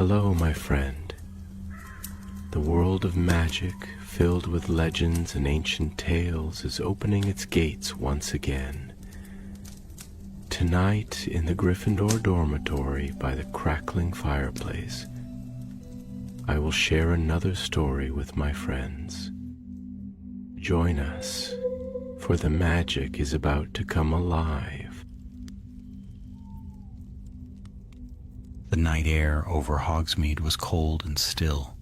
Hello, my friend. The world of magic, filled with legends and ancient tales, is opening its gates once again. Tonight, in the Gryffindor dormitory by the crackling fireplace, I will share another story with my friends. Join us, for the magic is about to come alive. The night air over Hogsmeade was cold and still,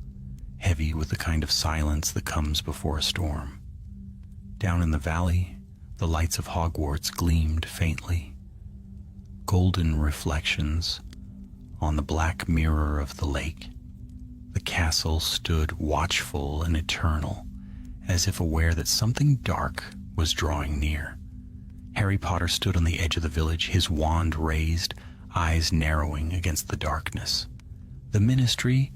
heavy with the kind of silence that comes before a storm. Down in the valley, the lights of Hogwarts gleamed faintly, golden reflections on the black mirror of the lake. The castle stood watchful and eternal, as if aware that something dark was drawing near. Harry Potter stood on the edge of the village, his wand raised, eyes narrowing against the darkness. The Ministry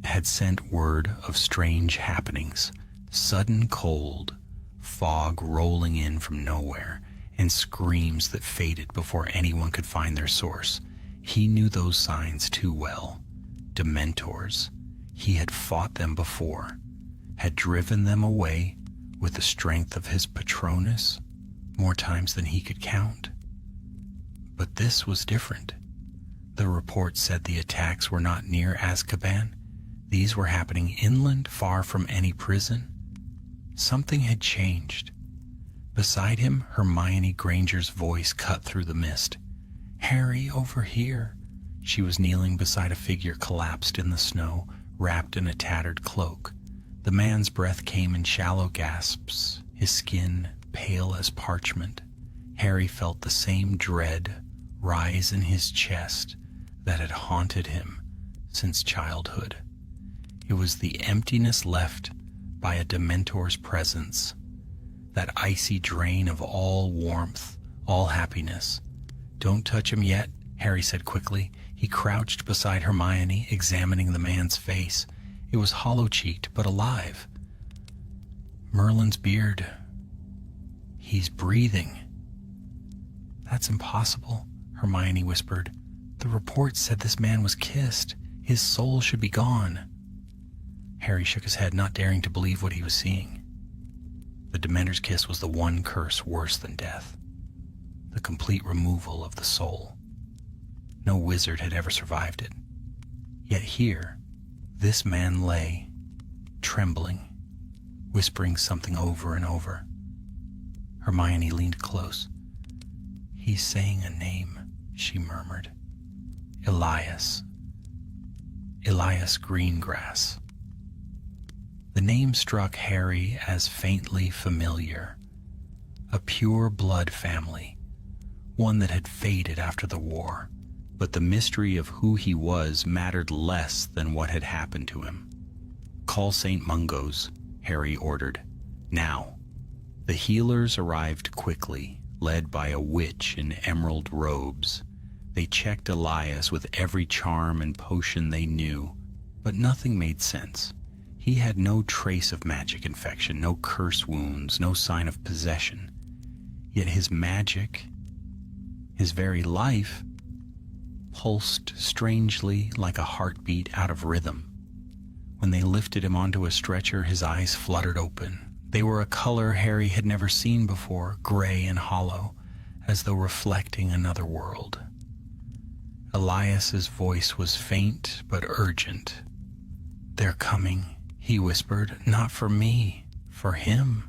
had sent word of strange happenings, sudden cold, fog rolling in from nowhere, and screams that faded before anyone could find their source. He knew those signs too well. Dementors. He had fought them before, had driven them away with the strength of his Patronus more times than he could count. But this was different. The report said the attacks were not near Azkaban. These were happening inland, far from any prison. Something had changed. Beside him, Hermione Granger's voice cut through the mist. "Harry, over here." She was kneeling beside a figure collapsed in the snow, wrapped in a tattered cloak. The man's breath came in shallow gasps, his skin pale as parchment. Harry felt the same dread rise in his chest that had haunted him since childhood. It was the emptiness left by a Dementor's presence, that icy drain of all warmth, all happiness. "Don't touch him yet," Harry said quickly. He crouched beside Hermione, examining the man's face. It was hollow-cheeked, but alive. Merlin's beard. "He's breathing." "That's impossible," Hermione whispered. "The report said this man was kissed. His soul should be gone." Harry shook his head, not daring to believe what he was seeing. The Dementor's kiss was the one curse worse than death. The complete removal of the soul. No wizard had ever survived it. Yet here, this man lay, trembling, whispering something over and over. Hermione leaned close. "He's saying a name," she murmured. "Elias. Elias Greengrass." The name struck Harry as faintly familiar. A pure blood family, one that had faded after the war. But the mystery of who he was mattered less than what had happened to him. "Call St. Mungo's," Harry ordered. "Now." The healers arrived quickly, led by a witch in emerald robes. They checked Elias with every charm and potion they knew, but nothing made sense. He had no trace of magic infection, no curse wounds, no sign of possession. Yet his magic, his very life, pulsed strangely like a heartbeat out of rhythm. When they lifted him onto a stretcher, his eyes fluttered open. They were a color Harry had never seen before, gray and hollow, as though reflecting another world. Elias's voice was faint but urgent. "They're coming," he whispered. "Not for me, for him."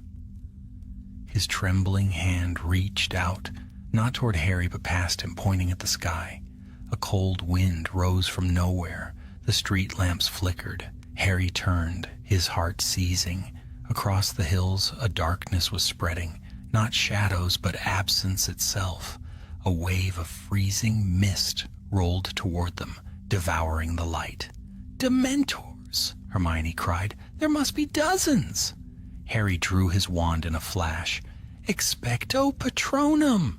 His trembling hand reached out, not toward Harry but past him, pointing at the sky. A cold wind rose from nowhere. The street lamps flickered. Harry turned, his heart seizing. Across the hills, a darkness was spreading, not shadows, but absence itself. A wave of freezing mist rolled toward them, devouring the light. "Dementors!" Hermione cried. "There must be dozens!" Harry drew his wand in a flash. "Expecto Patronum!"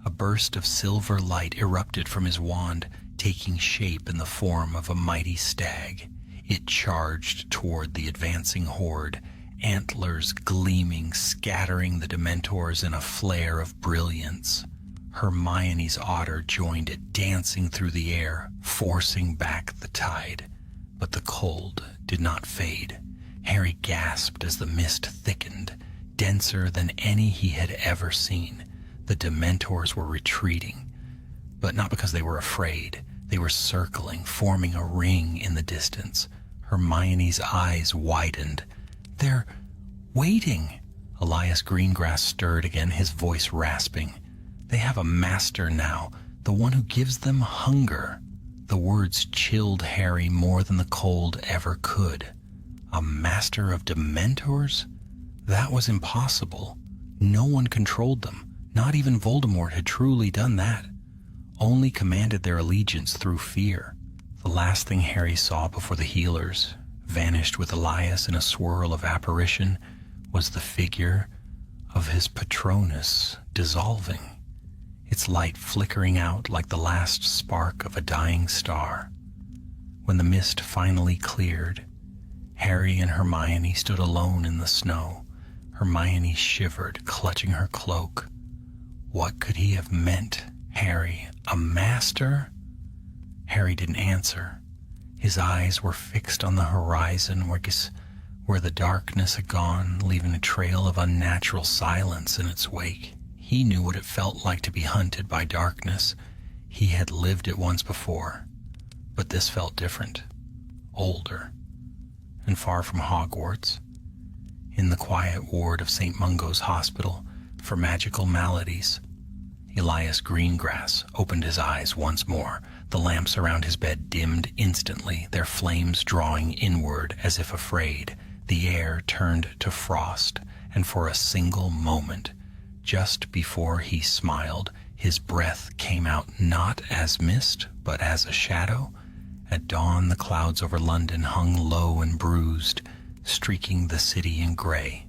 A burst of silver light erupted from his wand, taking shape in the form of a mighty stag. It charged toward the advancing horde, antlers gleaming, scattering the Dementors in a flare of brilliance. Hermione's otter joined it, dancing through the air, forcing back the tide. But the cold did not fade. Harry gasped as the mist thickened, denser than any he had ever seen. The Dementors were retreating, but not because they were afraid. They were circling, forming a ring in the distance. Hermione's eyes widened. "They're waiting." Elias Greengrass stirred again, his voice rasping. "They have a master now, the one who gives them hunger." The words chilled Harry more than the cold ever could. A master of Dementors? That was impossible. No one controlled them. Not even Voldemort had truly done that. Only commanded their allegiance through fear. The last thing Harry saw before the healers vanished with Elias in a swirl of apparition was the figure of his Patronus dissolving, its light flickering out like the last spark of a dying star. When the mist finally cleared, Harry and Hermione stood alone in the snow. Hermione shivered, clutching her cloak. What could he have meant, Harry? A master? Harry didn't answer. His eyes were fixed on the horizon where the darkness had gone, leaving a trail of unnatural silence in its wake. He knew what it felt like to be hunted by darkness. He had lived it once before, but this felt different, older, and far from Hogwarts. In the quiet ward of St. Mungo's Hospital for Magical Maladies, Elias Greengrass opened his eyes once more. The lamps around his bed dimmed instantly, their flames drawing inward as if afraid. The air turned to frost, and for a single moment, just before he smiled, his breath came out not as mist, but as a shadow. At dawn, the clouds over London hung low and bruised, streaking the city in gray.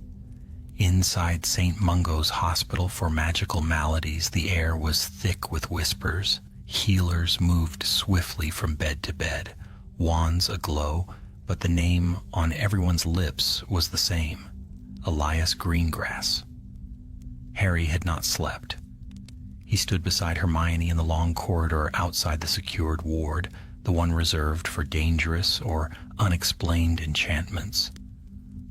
Inside St. Mungo's Hospital for Magical Maladies, the air was thick with whispers. Healers moved swiftly from bed to bed, wands aglow, but the name on everyone's lips was the same: Elias Greengrass. Harry had not slept. He stood beside Hermione in the long corridor outside the secured ward, the one reserved for dangerous or unexplained enchantments.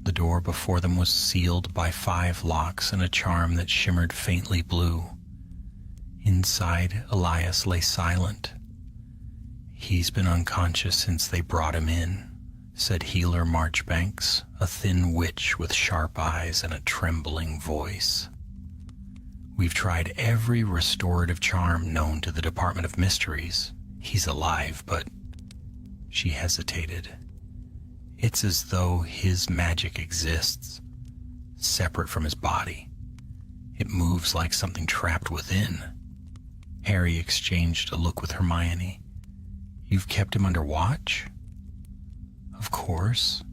The door before them was sealed by 5 locks and a charm that shimmered faintly blue. Inside, Elias lay silent. "He's been unconscious since they brought him in," said Healer Marchbanks, a thin witch with sharp eyes and a trembling voice. "We've tried every restorative charm known to the Department of Mysteries. He's alive, but..." She hesitated. "It's as though his magic exists, separate from his body. It moves like something trapped within." Harry exchanged a look with Hermione. "You've kept him under watch?" "Of course,"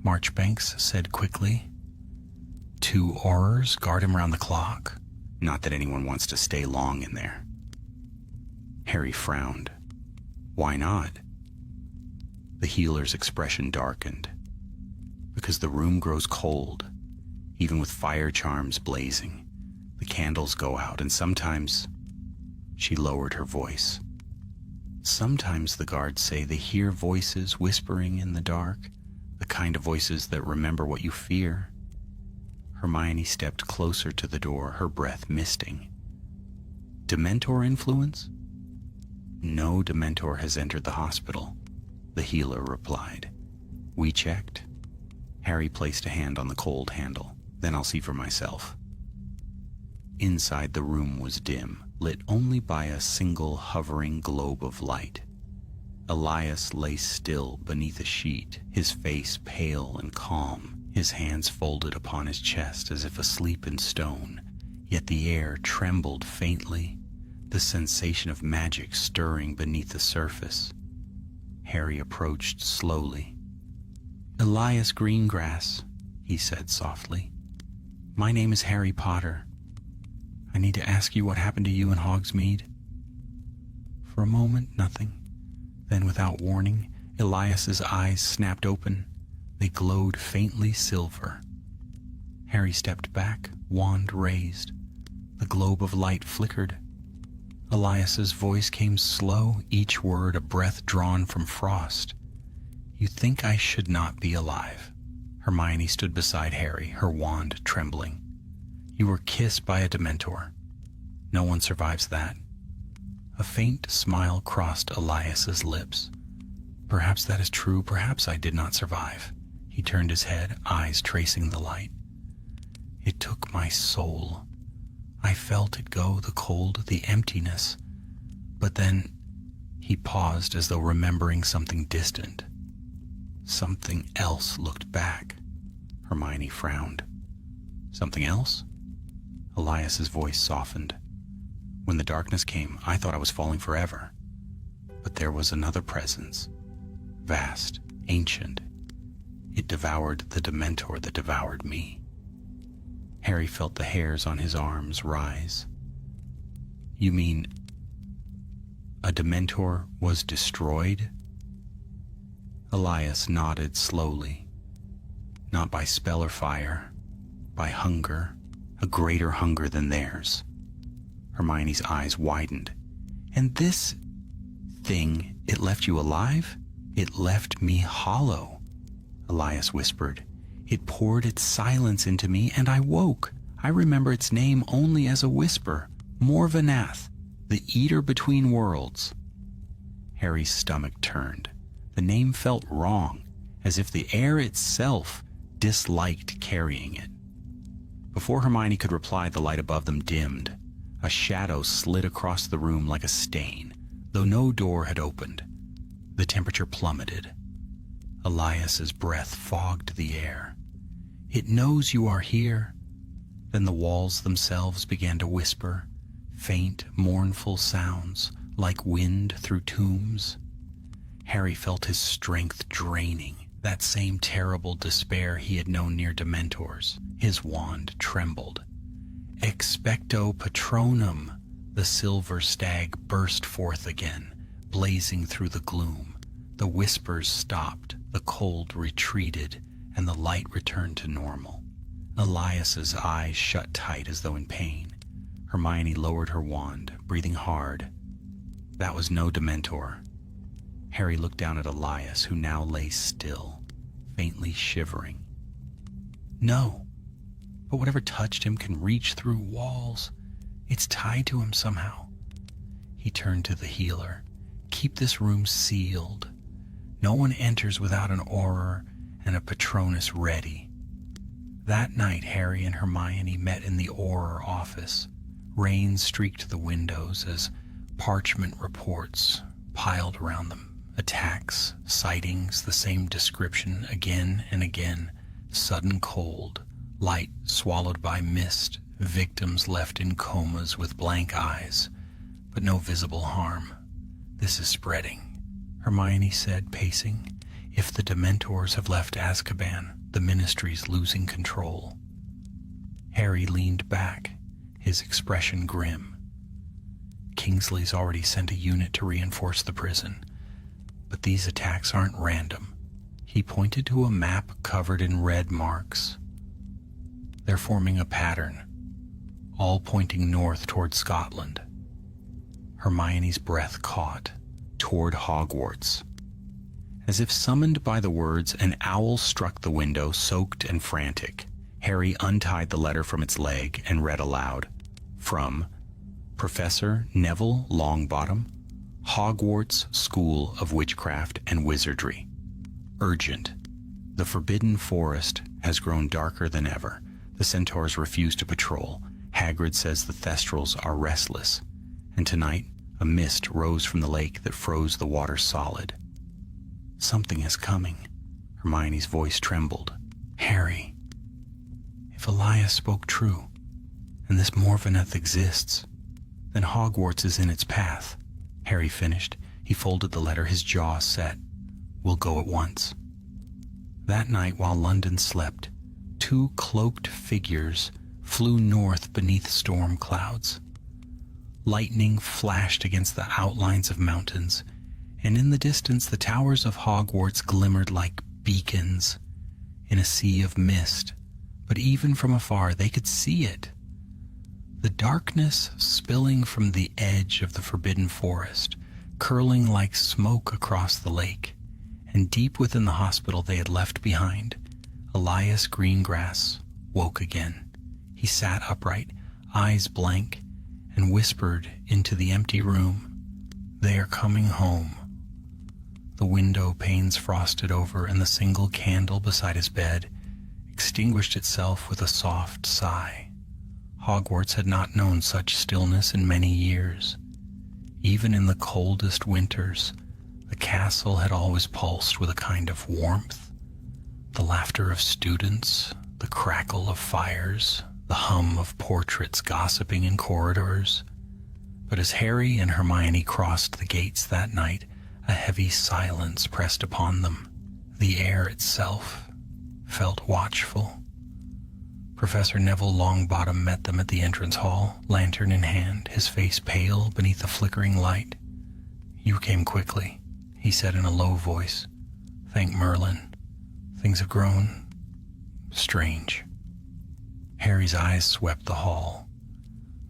Marchbanks said quickly. 2 Aurors guard him round the clock. Not that anyone wants to stay long in there." Harry frowned. "Why not?" The healer's expression darkened. "Because the room grows cold, even with fire charms blazing. The candles go out, and sometimes..." She lowered her voice. "Sometimes the guards say they hear voices whispering in the dark, the kind of voices that remember what you fear." Hermione stepped closer to the door, her breath misting. "Dementor influence?" "No Dementor has entered the hospital," the healer replied. "We checked." Harry placed a hand on the cold handle. "Then I'll see for myself." Inside the room was dim, lit only by a single hovering globe of light. Elias lay still beneath a sheet, his face pale and calm, his hands folded upon his chest as if asleep in stone. Yet the air trembled faintly, the sensation of magic stirring beneath the surface. Harry approached slowly. "Elias Greengrass," he said softly. "My name is Harry Potter. I need to ask you what happened to you in Hogsmeade." For a moment, nothing. Then, without warning, Elias's eyes snapped open. They glowed faintly silver. Harry stepped back, wand raised. The globe of light flickered. Elias's voice came slow, each word a breath drawn from frost. "You think I should not be alive." Hermione stood beside Harry, her wand trembling. "You were kissed by a Dementor. No one survives that." A faint smile crossed Elias's lips. "Perhaps that is true, perhaps I did not survive." He turned his head, eyes tracing the light. "It took my soul. I felt it go, the cold, the emptiness. But then," he paused as though remembering something distant. "Something else looked back." Hermione frowned. "Something else?" Elias's voice softened. "When the darkness came, I thought I was falling forever. But there was another presence, vast, ancient. It devoured the Dementor that devoured me." Harry felt the hairs on his arms rise. "You mean a Dementor was destroyed?" Elias nodded slowly. "Not by spell or fire, by hunger, a greater hunger than theirs." Hermione's eyes widened. "And this thing, it left you alive?" "It left me hollow," Elias whispered. "It poured its silence into me, and I woke. I remember its name only as a whisper. Morvanath, the Eater Between Worlds." Harry's stomach turned. The name felt wrong, as if the air itself disliked carrying it. Before Hermione could reply, the light above them dimmed. A shadow slid across the room like a stain, though no door had opened. The temperature plummeted. Elias's breath fogged the air. "It knows you are here." Then the walls themselves began to whisper, faint, mournful sounds, like wind through tombs. Harry felt his strength draining, that same terrible despair he had known near Dementors. His wand trembled. "Expecto Patronum!" The silver stag burst forth again, blazing through the gloom. The whispers stopped, the cold retreated, and the light returned to normal. Elias's eyes shut tight as though in pain. Hermione lowered her wand, breathing hard. That was no Dementor. Harry looked down at Elias, who now lay still, faintly shivering. "No, but whatever touched him can reach through walls. It's tied to him somehow." He turned to the healer. "Keep this room sealed. No one enters without an Auror and a Patronus ready." That night, Harry and Hermione met in the Auror office. Rain streaked the windows as parchment reports piled around them. Attacks, sightings, the same description again and again. Sudden cold, light swallowed by mist, victims left in comas with blank eyes, but no visible harm. "This is spreading," Hermione said, pacing. "If the Dementors have left Azkaban, the Ministry's losing control." Harry leaned back, his expression grim. "Kingsley's already sent a unit to reinforce the prison. But these attacks aren't random." He pointed to a map covered in red marks. "They're forming a pattern, all pointing north toward Scotland." Hermione's breath caught, toward Hogwarts. As if summoned by the words, an owl struck the window, soaked and frantic. Harry untied the letter from its leg and read aloud. From Professor Neville Longbottom, Hogwarts School of Witchcraft and Wizardry. Urgent. The Forbidden Forest has grown darker than ever. The centaurs refuse to patrol. Hagrid says the Thestrals are restless. And tonight, a mist rose from the lake that froze the water solid. "Something is coming." Hermione's voice trembled. "Harry, if Elias spoke true, and this Morvanath exists, then Hogwarts is in its path." Harry finished. He folded the letter, his jaw set. "We'll go at once." That night, while London slept, two cloaked figures flew north beneath storm clouds. Lightning flashed against the outlines of mountains, and in the distance the towers of Hogwarts glimmered like beacons in a sea of mist. But even from afar they could see it. The darkness spilling from the edge of the forbidden forest, curling like smoke across the lake, and deep within the hospital they had left behind, Elias Greengrass woke again. He sat upright, eyes blank, and whispered into the empty room, "They are coming home." The window panes frosted over, and the single candle beside his bed extinguished itself with a soft sigh. Hogwarts had not known such stillness in many years. Even in the coldest winters, the castle had always pulsed with a kind of warmth. The laughter of students, the crackle of fires, the hum of portraits gossiping in corridors. But as Harry and Hermione crossed the gates that night, a heavy silence pressed upon them. The air itself felt watchful. Professor Neville Longbottom met them at the entrance hall, lantern in hand, his face pale beneath the flickering light. "You came quickly," he said in a low voice. "Thank Merlin. Things have grown strange." Harry's eyes swept the hall.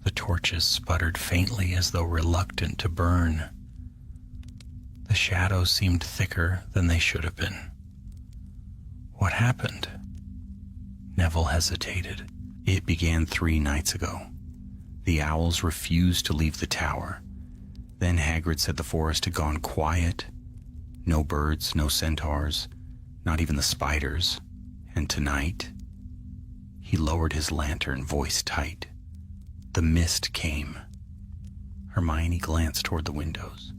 The torches sputtered faintly as though reluctant to burn. The shadows seemed thicker than they should have been. "What happened?" Neville hesitated. "It began 3 nights ago. The owls refused to leave the tower. Then Hagrid said the forest had gone quiet. No birds, no centaurs, not even the spiders. And tonight..." He lowered his lantern, voice tight. "The mist came." Hermione glanced toward the windows.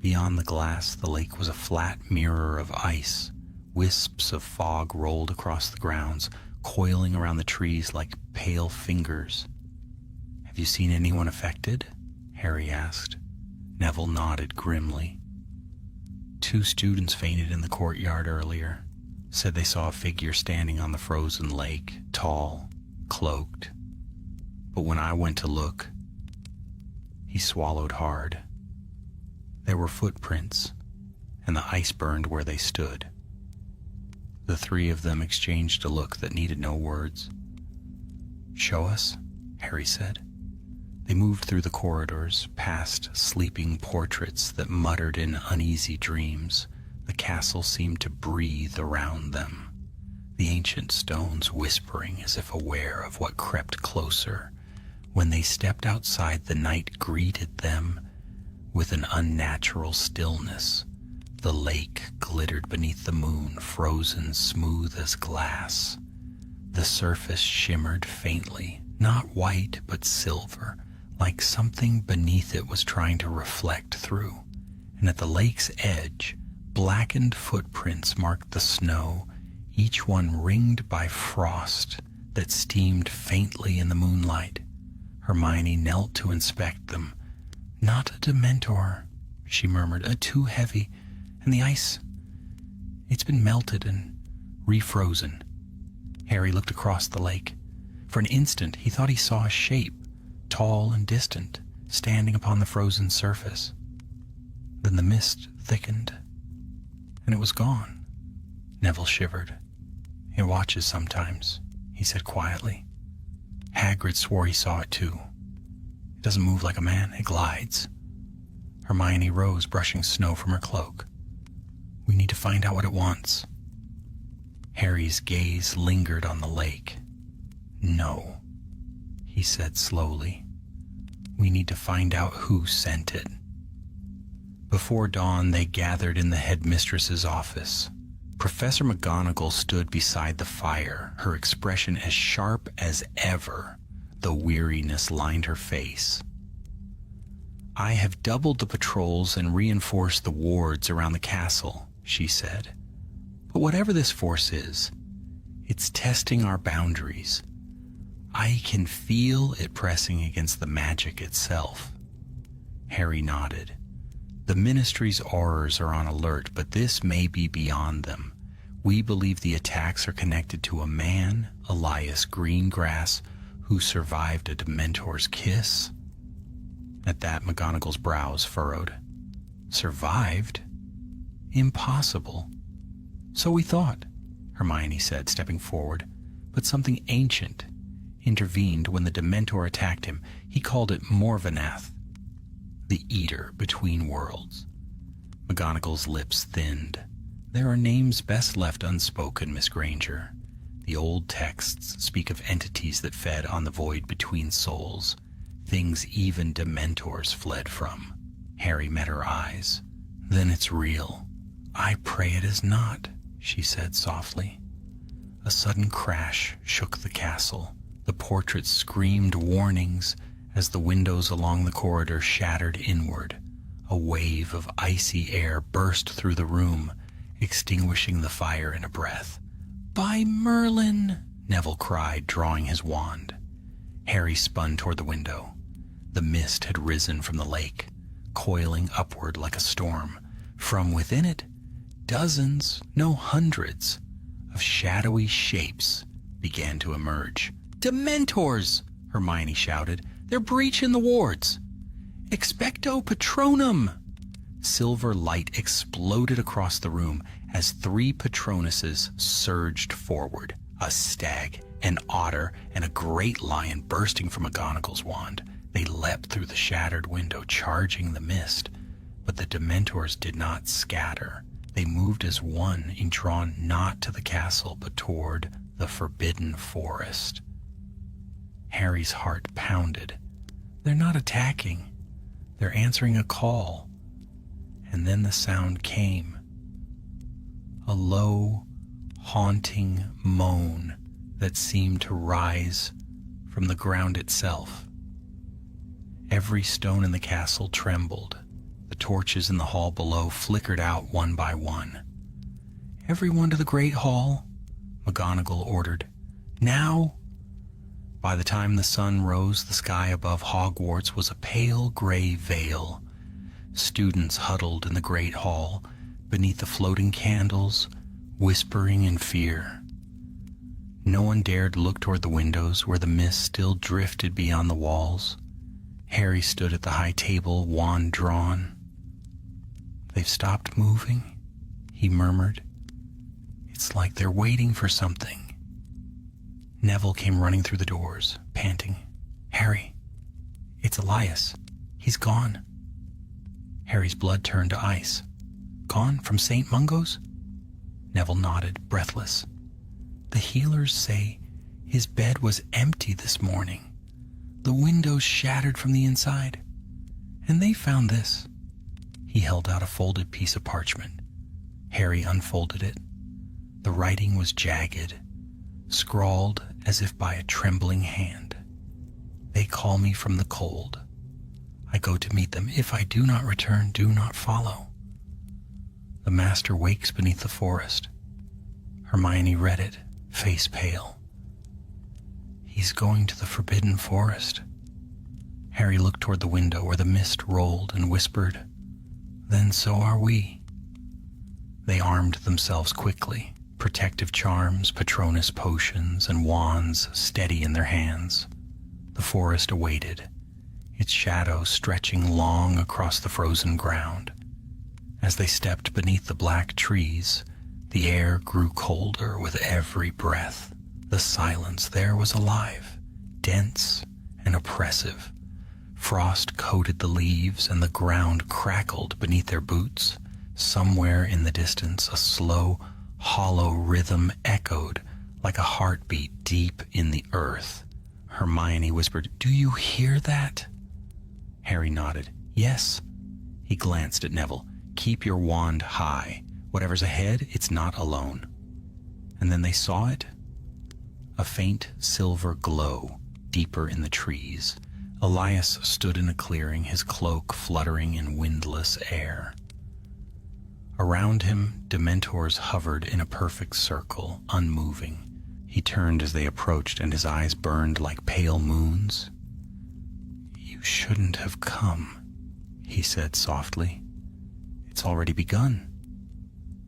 Beyond the glass, the lake was a flat mirror of ice. Wisps of fog rolled across the grounds, coiling around the trees like pale fingers. "Have you seen anyone affected?" Harry asked. Neville nodded grimly. 2 students fainted in the courtyard earlier. Said they saw a figure standing on the frozen lake, tall, cloaked. But when I went to look..." He swallowed hard. "There were footprints, and the ice burned where they stood." The 3 of them exchanged a look that needed no words. "Show us," Harry said. They moved through the corridors, past sleeping portraits that muttered in uneasy dreams. The castle seemed to breathe around them, the ancient stones whispering as if aware of what crept closer. When they stepped outside, the night greeted them with an unnatural stillness. The lake glittered beneath the moon, frozen smooth as glass. The surface shimmered faintly, not white but silver, like something beneath it was trying to reflect through. And at the lake's edge, blackened footprints marked the snow, each one ringed by frost that steamed faintly in the moonlight. Hermione knelt to inspect them. "Not a Dementor," she murmured, "too heavy. And the ice, it's been melted and refrozen." Harry looked across the lake. For an instant, he thought he saw a shape, tall and distant, standing upon the frozen surface. Then the mist thickened, and it was gone. Neville shivered. "It watches sometimes," he said quietly. Hagrid swore he saw it too. "It doesn't move like a man, it glides." Hermione rose, brushing snow from her cloak. "We need to find out what it wants." Harry's gaze lingered on the lake. "No," he said slowly. "We need to find out who sent it." Before dawn, they gathered in the headmistress's office. Professor McGonagall stood beside the fire, her expression as sharp as ever, though weariness lined her face. "I have doubled the patrols and reinforced the wards around the castle," she said. "But whatever this force is, it's testing our boundaries. I can feel it pressing against the magic itself." Harry nodded. "The Ministry's aurors are on alert, but this may be beyond them. We believe the attacks are connected to a man, Elias Greengrass, who survived a Dementor's kiss." At that, McGonagall's brows furrowed. "Survived? Impossible." "So we thought," Hermione said, stepping forward. "But something ancient, intervened when the Dementor attacked him. He called it Morvanath, the Eater between worlds. McGonagall's lips thinned. There are names best left unspoken, Miss Granger. The old texts speak of entities that fed on the void between souls, things even Dementors fled from. Harry met her eyes. Then it's real. I pray it is not, she said softly. A sudden crash shook the castle. The portraits screamed warnings as the windows along the corridor shattered inward. A wave of icy air burst through the room, extinguishing the fire in a breath. By Merlin! Neville cried, drawing his wand. Harry spun toward the window. The mist had risen from the lake, coiling upward like a storm. From within it, dozens, no hundreds, of shadowy shapes began to emerge. Dementors! Hermione shouted. They're breaching the wards. Expecto Patronum! Silver light exploded across the room as 3 Patronuses surged forward. A stag, an otter, and a great lion bursting from McGonagall's wand. They leapt through the shattered window, charging the mist. But the Dementors did not scatter. They moved as one, and drawn not to the castle, but toward the Forbidden Forest. Harry's heart pounded. They're not attacking. They're answering a call. And then the sound came. A low, haunting moan that seemed to rise from the ground itself. Every stone in the castle trembled. The torches in the hall below flickered out one by one. Everyone to the great hall, McGonagall ordered. Now! By the time the sun rose, the sky above Hogwarts was a pale gray veil. Students huddled in the great hall, beneath the floating candles, whispering in fear. No one dared look toward the windows where the mist still drifted beyond the walls. Harry stood at the high table, wand drawn. They've stopped moving, he murmured. It's like they're waiting for something. Neville came running through the doors, panting. Harry, it's Elias. He's gone. Harry's blood turned to ice. Gone from St. Mungo's? Neville nodded, breathless. The healers say his bed was empty this morning. The windows shattered from the inside. And they found this. He held out a folded piece of parchment. Harry unfolded it. The writing was jagged, scrawled as if by a trembling hand. They call me from the cold. I go to meet them. If I do not return, do not follow. The master wakes beneath the forest. Hermione read it, face pale. He's going to the Forbidden Forest. Harry looked toward the window where the mist rolled and whispered, Then so are we. They armed themselves quickly, protective charms, Patronus potions, and wands steady in their hands. The forest awaited, its shadow stretching long across the frozen ground. As they stepped beneath the black trees, the air grew colder with every breath. The silence there was alive, dense and oppressive. Frost coated the leaves and the ground crackled beneath their boots. Somewhere in the distance, a slow, hollow rhythm echoed like a heartbeat deep in the earth. Hermione whispered, Do you hear that? Harry nodded. Yes. He glanced at Neville. Keep your wand high. Whatever's ahead, it's not alone. And then they saw it. A faint silver glow deeper in the trees. Elias stood in a clearing, his cloak fluttering in windless air. Around him, Dementors hovered in a perfect circle, unmoving. He turned as they approached, and his eyes burned like pale moons. You shouldn't have come, he said softly. It's already begun.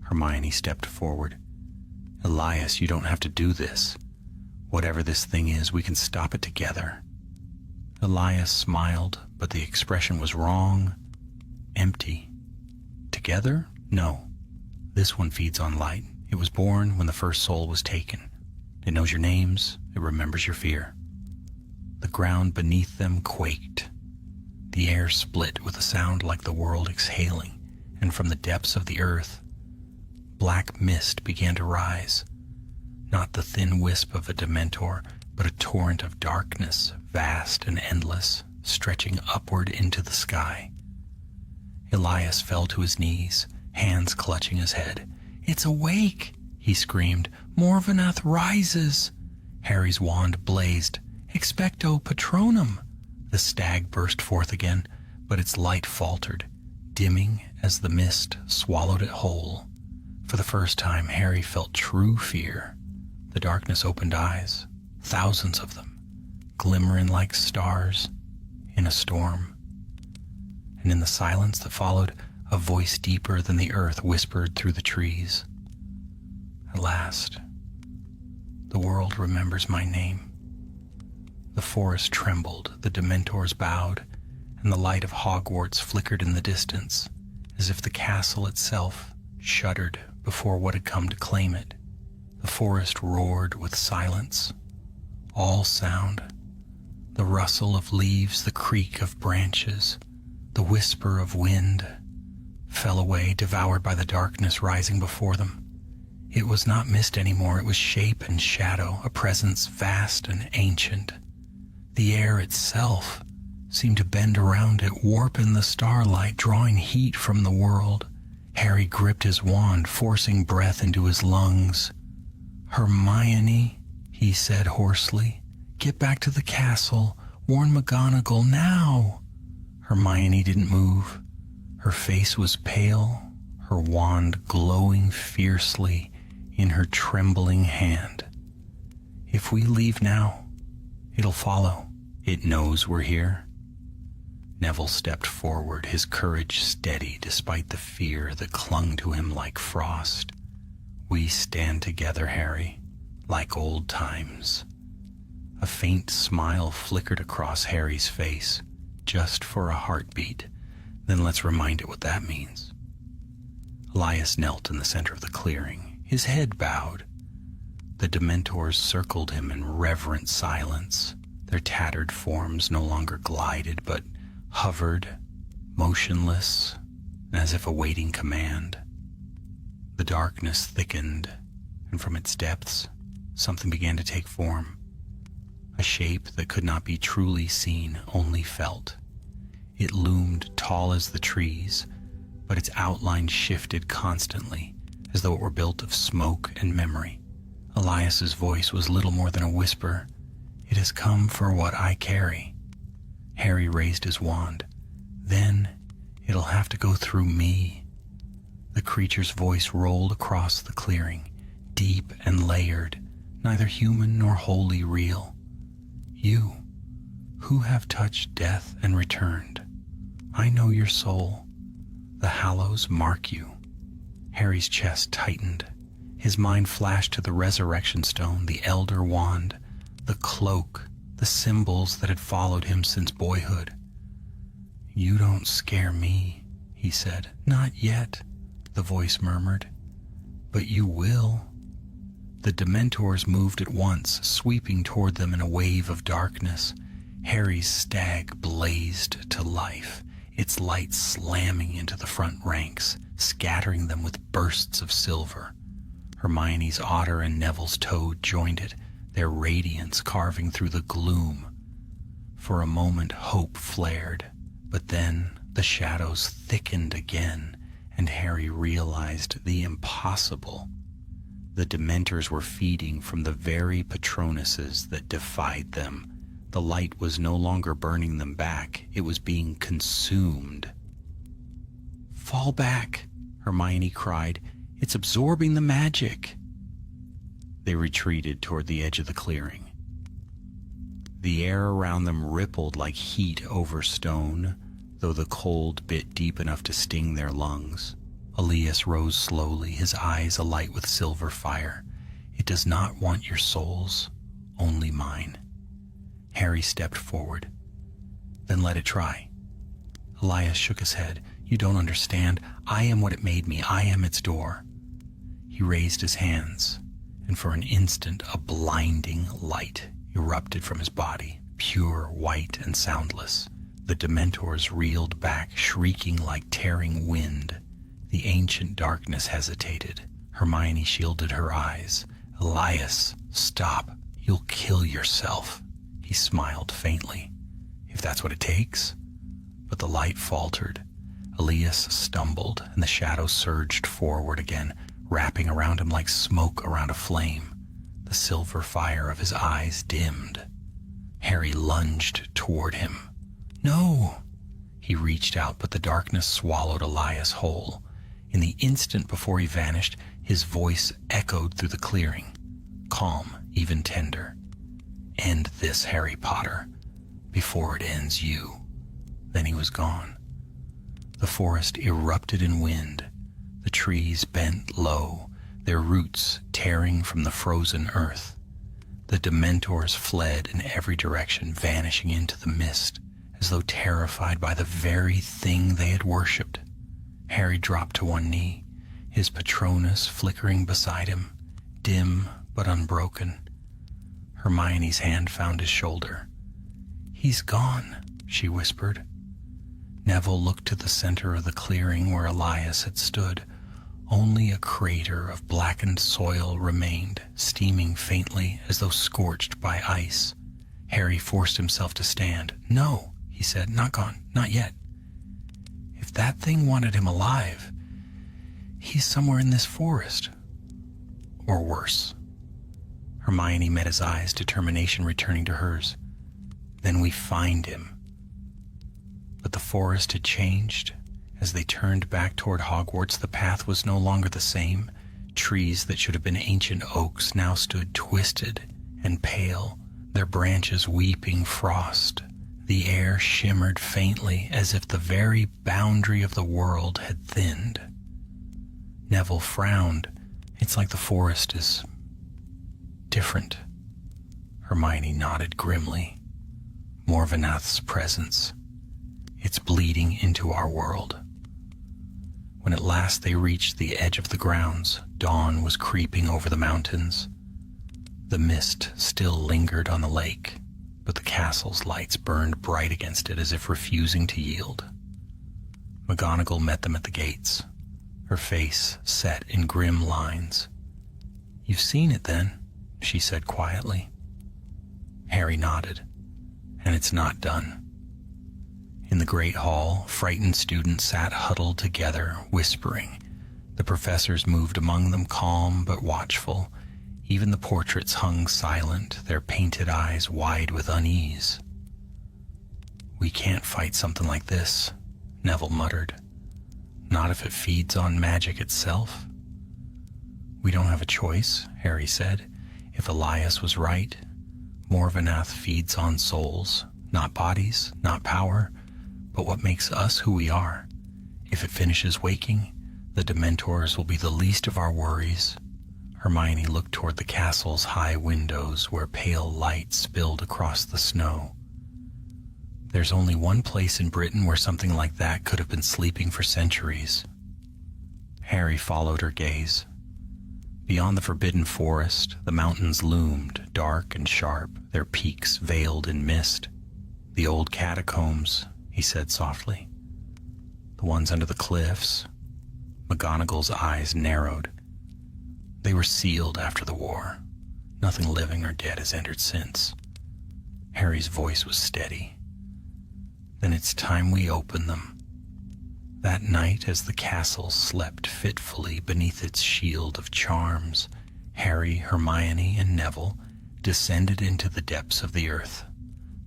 Hermione stepped forward. Elias, you don't have to do this. Whatever this thing is, we can stop it together. Elias smiled, but the expression was wrong, empty. Together? No. This one feeds on light. It was born when the first soul was taken. It knows your names. It remembers your fear. The ground beneath them quaked. The air split with a sound like the world exhaling, and from the depths of the earth, black mist began to rise. Not the thin wisp of a Dementor, but a torrent of darkness, vast and endless, stretching upward into the sky. Elias fell to his knees, hands clutching his head. "It's awake!" he screamed. "Morvanath rises!" Harry's wand blazed. "Expecto Patronum!" The stag burst forth again, but its light faltered, dimming as the mist swallowed it whole. For the first time, Harry felt true fear. The darkness opened eyes, thousands of them, glimmering like stars in a storm. And in the silence that followed, a voice deeper than the earth whispered through the trees. "At last, the world remembers my name." The forest trembled, the Dementors bowed, and the light of Hogwarts flickered in the distance, as if the castle itself shuddered before what had come to claim it. The forest roared with silence. All sound, the rustle of leaves, the creak of branches, the whisper of wind, fell away, devoured by the darkness rising before them. It was not mist anymore, it was shape and shadow, a presence vast and ancient. The air itself seemed to bend around it, warp in the starlight, drawing heat from the world. Harry gripped his wand, forcing breath into his lungs. "Hermione," he said hoarsely, "get back to the castle. Warn McGonagall now." Hermione didn't move. Her face was pale, her wand glowing fiercely in her trembling hand. "If we leave now, it'll follow. It knows we're here." Neville stepped forward, his courage steady despite the fear that clung to him like frost. "We stand together, Harry, like old times." A faint smile flickered across Harry's face, just for a heartbeat. Then let's remind it what that means. Elias knelt in the center of the clearing, his head bowed. The Dementors circled him in reverent silence. Their tattered forms no longer glided, but hovered, motionless, as if awaiting command. The darkness thickened, and from its depths, something began to take form. A shape that could not be truly seen, only felt. It loomed tall as the trees, but its outline shifted constantly, as though it were built of smoke and memory. Elias's voice was little more than a whisper. "It has come for what I carry." Harry raised his wand. "Then it'll have to go through me." The creature's voice rolled across the clearing, deep and layered, neither human nor wholly real. "You, who have touched death and returned, I know your soul. The Hallows mark you." Harry's chest tightened. His mind flashed to the resurrection stone, the elder wand, the cloak, the symbols that had followed him since boyhood. "You don't scare me," he said. "Not yet," the voice murmured. "But you will." The Dementors moved at once, sweeping toward them in a wave of darkness. Harry's stag blazed to life, its light slamming into the front ranks, scattering them with bursts of silver. Hermione's otter and Neville's toad joined it, their radiance carving through the gloom. For a moment hope flared, but then the shadows thickened again, and Harry realized the impossible. The Dementors were feeding from the very Patronuses that defied them. The light was no longer burning them back, it was being consumed. "Fall back," Hermione cried. "It's absorbing the magic." They retreated toward the edge of the clearing. The air around them rippled like heat over stone, though the cold bit deep enough to sting their lungs. Elias rose slowly, his eyes alight with silver fire. "It does not want your souls, only mine." Harry stepped forward. "Then let it try." Elias shook his head. "You don't understand. I am what it made me. I am its door." He raised his hands, and for an instant a blinding light erupted from his body. pure white and soundless. The Dementors reeled back, shrieking like tearing wind. The ancient darkness hesitated. Hermione shielded her eyes. "Elias, stop. You'll kill yourself." He smiled faintly. "If that's what it takes." But the light faltered. Elias stumbled, and the shadow surged forward again, wrapping around him like smoke around a flame. The silver fire of his eyes dimmed. Harry lunged toward him. "No!" He reached out, but the darkness swallowed Elias whole. In the instant before he vanished, his voice echoed through the clearing, calm, even tender. "End this, Harry Potter, before it ends you." Then he was gone. The forest erupted in wind. The trees bent low, their roots tearing from the frozen earth. The Dementors fled in every direction, vanishing into the mist, as though terrified by the very thing they had worshipped. Harry dropped to one knee, his Patronus flickering beside him, dim but unbroken. Hermione's hand found his shoulder. "He's gone," she whispered. Neville looked to the center of the clearing where Elias had stood. Only a crater of blackened soil remained, steaming faintly as though scorched by ice. Harry forced himself to stand. "No," he said, "not gone, not yet. If that thing wanted him alive, he's somewhere in this forest. Or worse." Hermione met his eyes, determination returning to hers. "Then we find him." But the forest had changed. As they turned back toward Hogwarts, the path was no longer the same. Trees that should have been ancient oaks now stood twisted and pale, their branches weeping frost. The air shimmered faintly, as if the very boundary of the world had thinned. Neville frowned. "It's like the forest is different." Hermione nodded grimly. "Morvanath's presence. It's bleeding into our world." When at last they reached the edge of the grounds, dawn was creeping over the mountains. The mist still lingered on the lake, but the castle's lights burned bright against it as if refusing to yield. McGonagall met them at the gates, her face set in grim lines. "You've seen it, then?" she said quietly. Harry nodded. "And it's not done." In the great hall, frightened students sat huddled together, whispering. The professors moved among them, calm but watchful. Even the portraits hung silent, their painted eyes wide with unease. "We can't fight something like this," Neville muttered. "Not if it feeds on magic itself." "We don't have a choice," Harry said. "If Elias was right, Morvanath feeds on souls, not bodies, not power, but what makes us who we are. If it finishes waking, the Dementors will be the least of our worries." Hermione looked toward the castle's high windows where pale light spilled across the snow. "There's only one place in Britain where something like that could have been sleeping for centuries." Harry followed her gaze. Beyond the forbidden forest, the mountains loomed, dark and sharp, their peaks veiled in mist. "The old catacombs," he said softly. "The ones under the cliffs." McGonagall's eyes narrowed. "They were sealed after the war. Nothing living or dead has entered since." Harry's voice was steady. "Then it's time we open them." That night, as the castle slept fitfully beneath its shield of charms, Harry, Hermione, and Neville descended into the depths of the earth.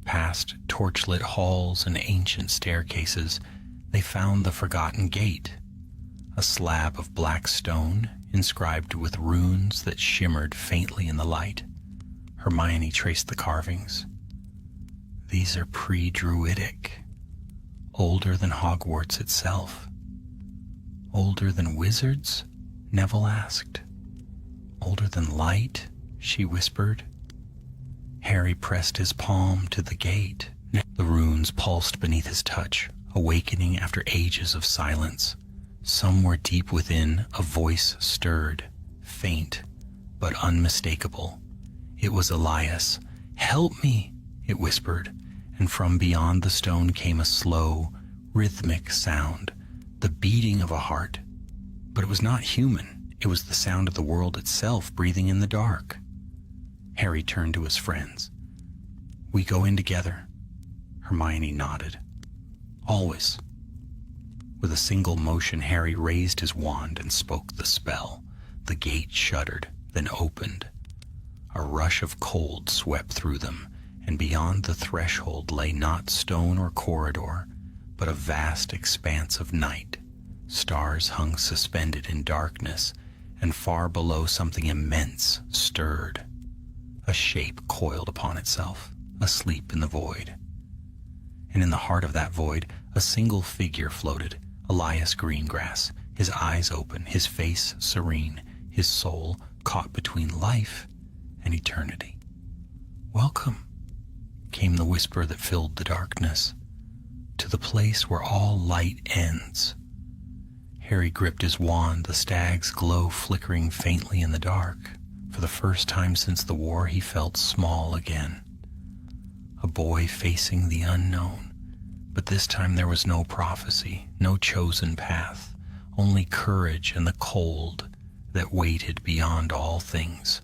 Past torchlit halls and ancient staircases, they found the forgotten gate, a slab of black stone inscribed with runes that shimmered faintly in the light. Hermione traced the carvings. "These are pre-Druidic, older than Hogwarts itself." "Older than wizards?" Neville asked. "Older than light?" she whispered. Harry pressed his palm to the gate. The runes pulsed beneath his touch, awakening after ages of silence. Somewhere deep within, a voice stirred, faint but unmistakable. It was Elias. "Help me!" it whispered, and from beyond the stone came a slow, rhythmic sound, the beating of a heart. But it was not human. It was the sound of the world itself breathing in the dark. Harry turned to his friends. "We go in together." Hermione nodded. "Always." With a single motion, Harry raised his wand and spoke the spell. The gate shuddered, then opened. A rush of cold swept through them, and beyond the threshold lay not stone or corridor, but a vast expanse of night. Stars hung suspended in darkness, and far below something immense stirred. A shape coiled upon itself, asleep in the void. And in the heart of that void, a single figure floated, Elias Greengrass, his eyes open, his face serene, his soul caught between life and eternity. "Welcome," came the whisper that filled the darkness, "to the place where all light ends." Harry gripped his wand, the stag's glow flickering faintly in the dark. For the first time since the war, he felt small again. A boy facing the unknown. But this time there was no prophecy, no chosen path, only courage and the cold that waited beyond all things.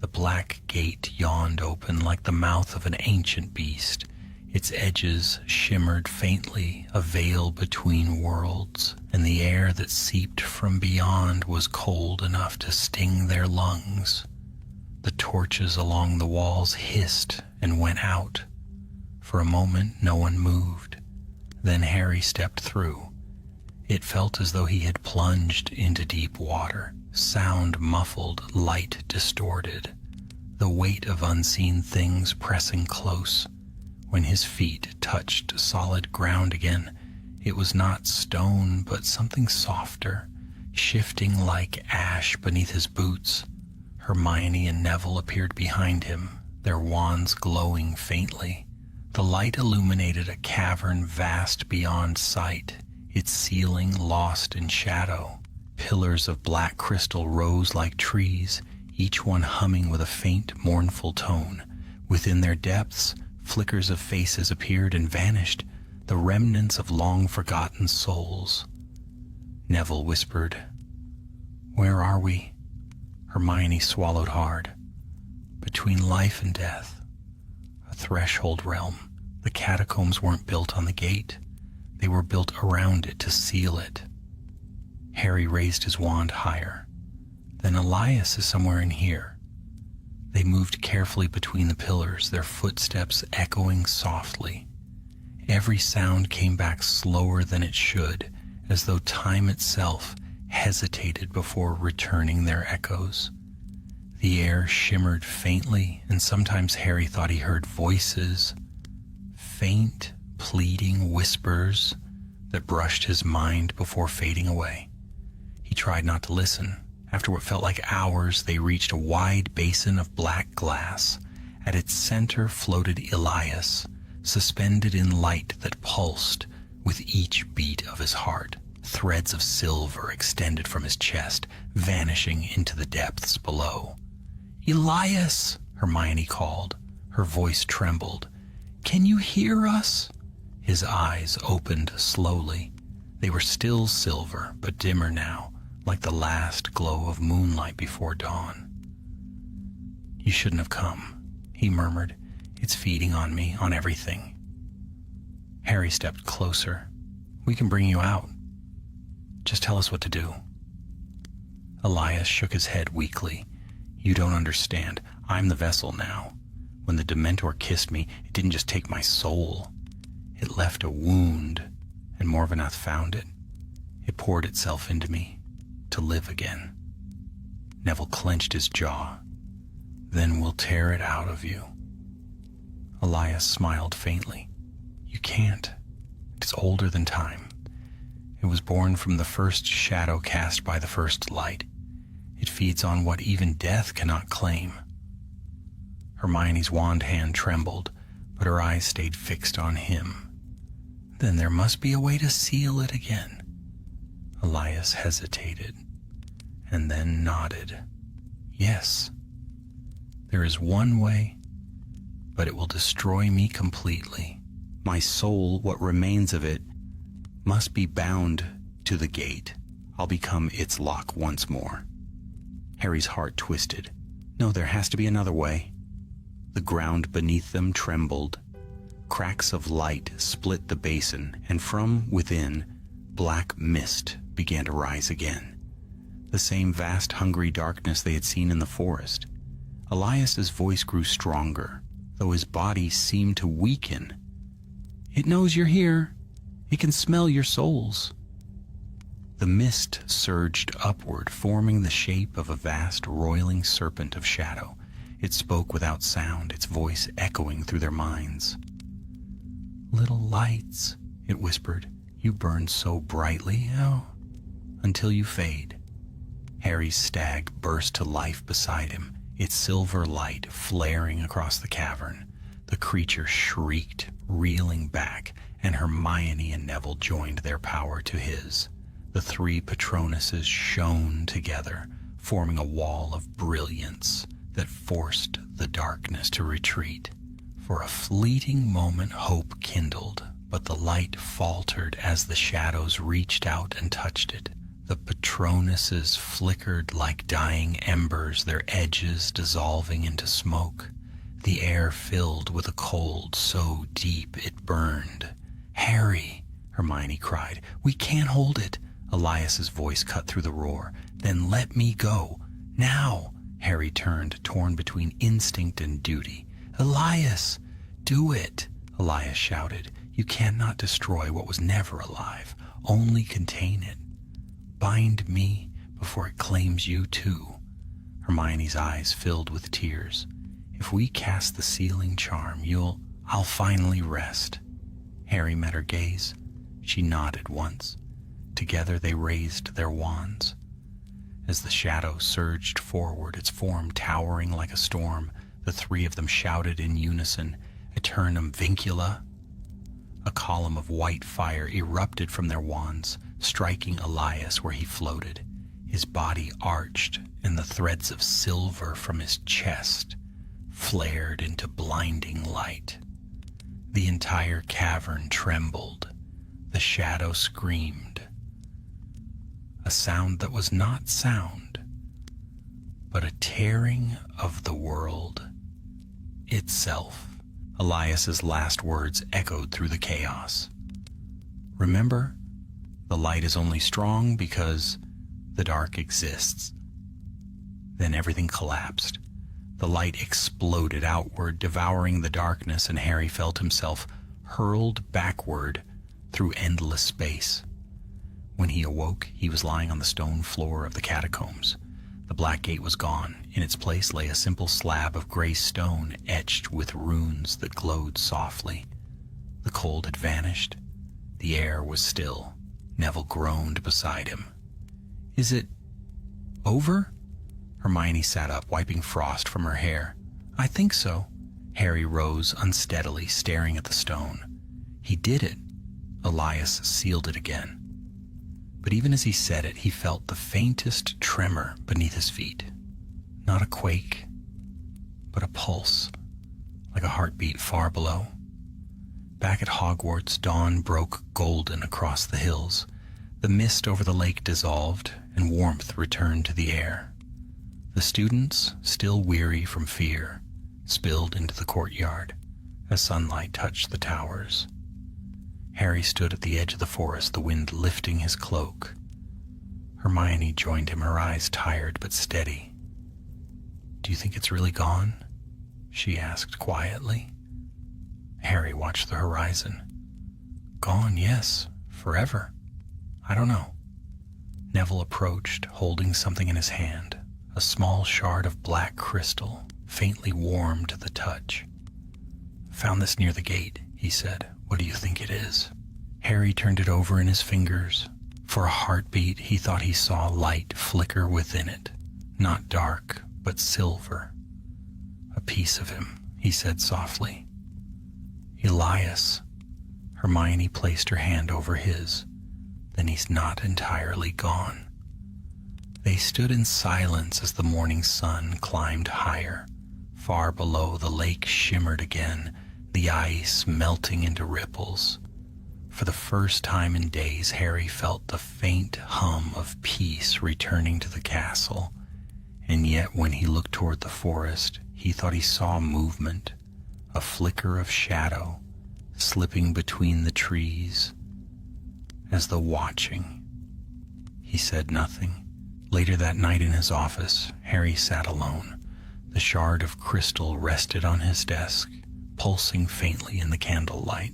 The black gate yawned open like the mouth of an ancient beast. Its edges shimmered faintly, a veil between worlds, and the air that seeped from beyond was cold enough to sting their lungs. The torches along the walls hissed and went out. For a moment no one moved. Then Harry stepped through. It felt as though he had plunged into deep water, sound muffled, light distorted, the weight of unseen things pressing close. When his feet touched solid ground again, it was not stone, but something softer, shifting like ash beneath his boots. Hermione and Neville appeared behind him, their wands glowing faintly. The light illuminated a cavern vast beyond sight, its ceiling lost in shadow. Pillars of black crystal rose like trees, each one humming with a faint, mournful tone. Within their depths, flickers of faces appeared and vanished, the remnants of long-forgotten souls. Neville whispered, "Where are we?" Hermione swallowed hard. "Between life and death. A threshold realm. The catacombs weren't built on the gate. They were built around it to seal it." Harry raised his wand higher. "Then Elias is somewhere in here." They moved carefully between the pillars, their footsteps echoing softly. Every sound came back slower than it should, as though time itself hesitated before returning their echoes. The air shimmered faintly, and sometimes Harry thought he heard voices, faint, pleading whispers that brushed his mind before fading away. He tried not to listen. After what felt like hours, they reached a wide basin of black glass. At its center floated Elias, suspended in light that pulsed with each beat of his heart. Threads of silver extended from his chest, vanishing into the depths below. "Elias!" Hermione called. Her voice trembled. "Can you hear us?" His eyes opened slowly. They were still silver, but dimmer now, like the last glow of moonlight before dawn. "You shouldn't have come," he murmured. "It's feeding on me, on everything." Harry stepped closer. "We can bring you out. Just tell us what to do." Elias shook his head weakly. "You don't understand. I'm the vessel now. When the Dementor kissed me, it didn't just take my soul. It left a wound, and Morvenath found it. It poured itself into me, to live again." Neville clenched his jaw. "Then we'll tear it out of you." Elias smiled faintly. "You can't. It's older than time. It was born from the first shadow cast by the first light. It feeds on what even death cannot claim." Hermione's wand hand trembled, but her eyes stayed fixed on him. "Then there must be a way to seal it again." Elias hesitated, and then nodded. "Yes, there is one way, but it will destroy me completely. My soul, what remains of it, must be bound to the gate. I'll become its lock once more. Harry's heart twisted. No, there has to be another way. The ground beneath them trembled. Cracks of light split the basin, and from within, black mist began to rise again. The same vast, hungry darkness they had seen in the forest. Elias's voice grew stronger, though his body seemed to weaken. It knows you're here. It can smell your souls. The mist surged upward, forming the shape of a vast, roiling serpent of shadow. It spoke without sound, its voice echoing through their minds. "Little lights," it whispered, "you burn so brightly, until you fade." Harry's stag burst to life beside him, its silver light flaring across the cavern. The creature shrieked, reeling back, and Hermione and Neville joined their power to his. The three Patronuses shone together, forming a wall of brilliance that forced the darkness to retreat. For a fleeting moment hope kindled, but the light faltered as the shadows reached out and touched it. The Patronuses flickered like dying embers, their edges dissolving into smoke. The air filled with a cold so deep it burned. "Harry," Hermione cried, "we can't hold it." Elias's voice cut through the roar. "Then let me go. Now!" Harry turned, torn between instinct and duty. "Elias, do it!" Elias shouted. "You cannot destroy what was never alive. Only contain it. Bind me before it claims you too." Hermione's eyes filled with tears. "If we cast the sealing charm, I'll finally rest." Harry met her gaze. She nodded once. Together they raised their wands. As the shadow surged forward, its form towering like a storm, the three of them shouted in unison, "Aeternum vincula!" A column of white fire erupted from their wands, striking Elias where he floated. His body arched, and the threads of silver from his chest flared into blinding light. The entire cavern trembled. The shadow screamed. A sound that was not sound, but a tearing of the world itself. Elias's last words echoed through the chaos. "Remember, the light is only strong because the dark exists." Then everything collapsed. The light exploded outward, devouring the darkness, and Harry felt himself hurled backward through endless space. When he awoke, he was lying on the stone floor of the catacombs. The black gate was gone. In its place lay a simple slab of gray stone etched with runes that glowed softly. The cold had vanished. The air was still. Neville groaned beside him. "Is it over?" Hermione sat up, wiping frost from her hair. "I think so." Harry rose unsteadily, staring at the stone. "He did it." Elias sealed it again. But even as he said it, he felt the faintest tremor beneath his feet. Not a quake, but a pulse, like a heartbeat far below. Back at Hogwarts, dawn broke golden across the hills. The mist over the lake dissolved, and warmth returned to the air. The students, still weary from fear, spilled into the courtyard as sunlight touched the towers. Harry stood at the edge of the forest, the wind lifting his cloak. Hermione joined him, her eyes tired but steady. "Do you think it's really gone?" she asked quietly. Harry watched the horizon. "Gone, yes. Forever. I don't know." Neville approached, holding something in his hand, a small shard of black crystal, faintly warm to the touch. "Found this near the gate," he said. "What do you think it is?" Harry turned it over in his fingers. For a heartbeat, he thought he saw light flicker within it. Not dark, but silver. "A piece of him," he said softly. "Elias." Hermione placed her hand over his. "Then he's not entirely gone." They stood in silence as the morning sun climbed higher, Far below, the lake shimmered again, the ice melting into ripples. For the first time in days, Harry felt the faint hum of peace returning to the castle, and yet when he looked toward the forest, he thought he saw movement, a flicker of shadow slipping between the trees, as though watching. He said nothing. Later that night in his office, Harry sat alone. The shard of crystal rested on his desk, pulsing faintly in the candlelight.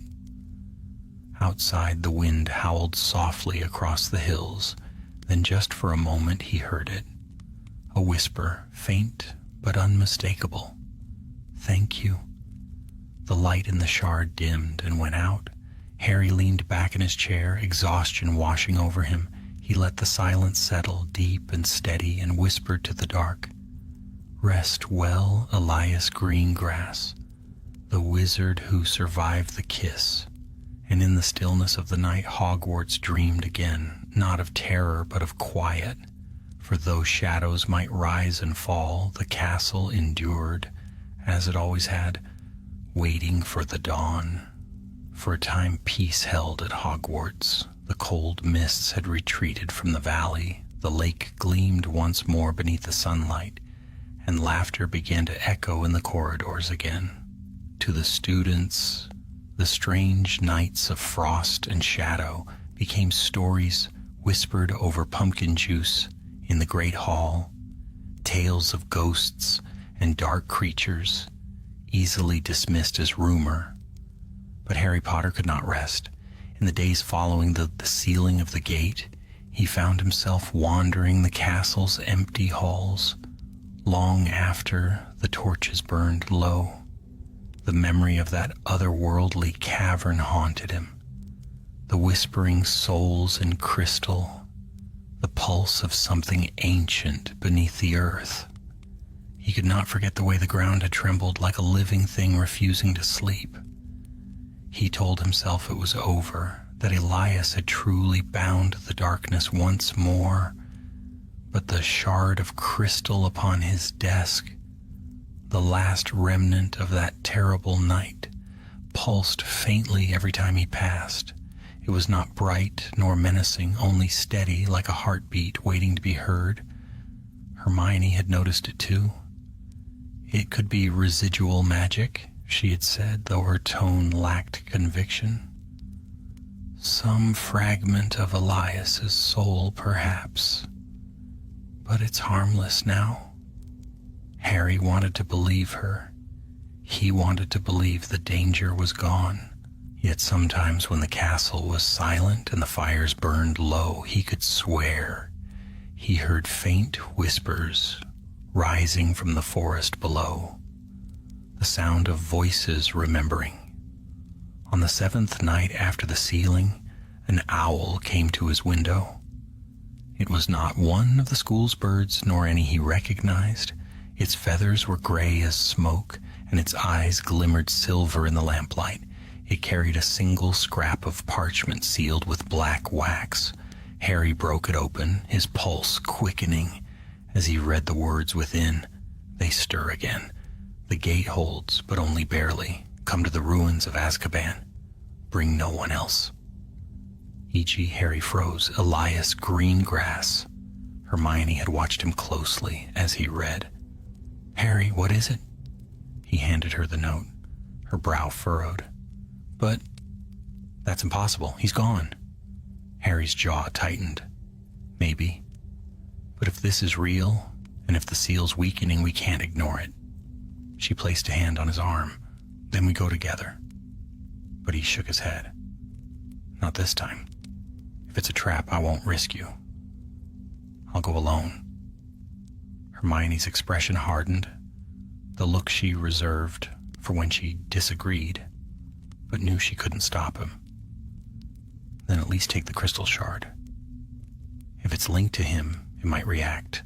Outside, the wind howled softly across the hills, then just for a moment he heard it. A whisper, faint but unmistakable. "Thank you." The light in the shard dimmed and went out. Harry leaned back in his chair, exhaustion washing over him. He let the silence settle deep and steady and whispered to the dark, "Rest well, Elias Greengrass, the wizard who survived the kiss." And in the stillness of the night, Hogwarts dreamed again, not of terror but of quiet. For though shadows might rise and fall, the castle endured, as it always had, waiting for the dawn. For a time peace held at Hogwarts. The cold mists had retreated from the valley, the lake gleamed once more beneath the sunlight, and laughter began to echo in the corridors again. To the students, the strange nights of frost and shadow became stories whispered over pumpkin juice in the great hall, tales of ghosts and dark creatures, easily dismissed as rumor. But Harry Potter could not rest. In the days following the sealing of the gate, he found himself wandering the castle's empty halls, long after the torches burned low. The memory of that otherworldly cavern haunted him, the whispering souls in crystal, the pulse of something ancient beneath the earth. He could not forget the way the ground had trembled like a living thing refusing to sleep. He told himself it was over, that Elias had truly bound the darkness once more, but the shard of crystal upon his desk, the last remnant of that terrible night, pulsed faintly every time he passed. It was not bright nor menacing, only steady like a heartbeat waiting to be heard. Hermione had noticed it too. It could be residual magic, she had said, though her tone lacked conviction. Some fragment of Elias's soul, perhaps. But it's harmless now. Harry wanted to believe her. He wanted to believe the danger was gone. Yet sometimes when the castle was silent and the fires burned low, he could swear he heard faint whispers rising from the forest below. The sound of voices remembering. On the 7th night after the sealing, an owl came to his window. It was not one of the school's birds, nor any he recognized. Its feathers were gray as smoke, and its eyes glimmered silver in the lamplight. It carried a single scrap of parchment sealed with black wax. Harry broke it open, his pulse quickening as he read the words within. They stir again. The gate holds, but only barely. Come to the ruins of Azkaban. Bring no one else. E.g. Harry froze. Elias Greengrass. Hermione had watched him closely as he read. "Harry, what is it?" He handed her the note. Her brow furrowed. "But that's impossible. He's gone." Harry's jaw tightened. "Maybe. But if this is real, and if the seal's weakening, we can't ignore it." She placed a hand on his arm. "Then we go together." But he shook his head. "Not this time. If it's a trap, I won't risk you. I'll go alone." Hermione's expression hardened, the look she reserved for when she disagreed, but knew she couldn't stop him. "Then at least take the crystal shard. If it's linked to him, it might react."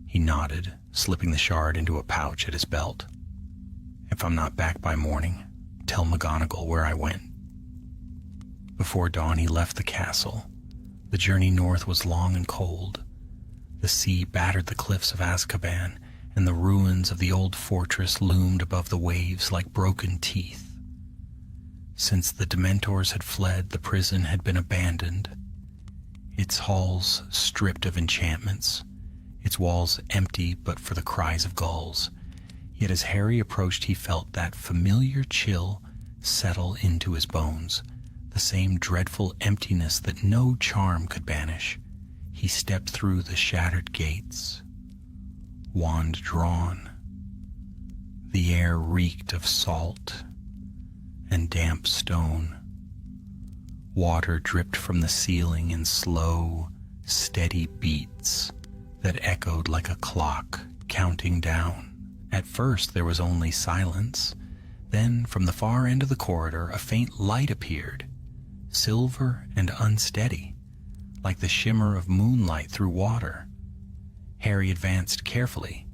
He nodded, slipping the shard into a pouch at his belt. "If I'm not back by morning, tell McGonagall where I went." Before dawn, he left the castle. The journey north was long and cold. The sea battered the cliffs of Azkaban, and the ruins of the old fortress loomed above the waves like broken teeth. Since the Dementors had fled, the prison had been abandoned, its halls stripped of enchantments, its walls empty but for the cries of gulls. Yet as Harry approached, he felt that familiar chill settle into his bones, the same dreadful emptiness that no charm could banish. He stepped through the shattered gates, wand drawn. The air reeked of salt and damp stone. Water dripped from the ceiling in slow, steady beats that echoed like a clock counting down. At first there was only silence. Then from the far end of the corridor a faint light appeared, silver and unsteady, like the shimmer of moonlight through water. Harry advanced carefully.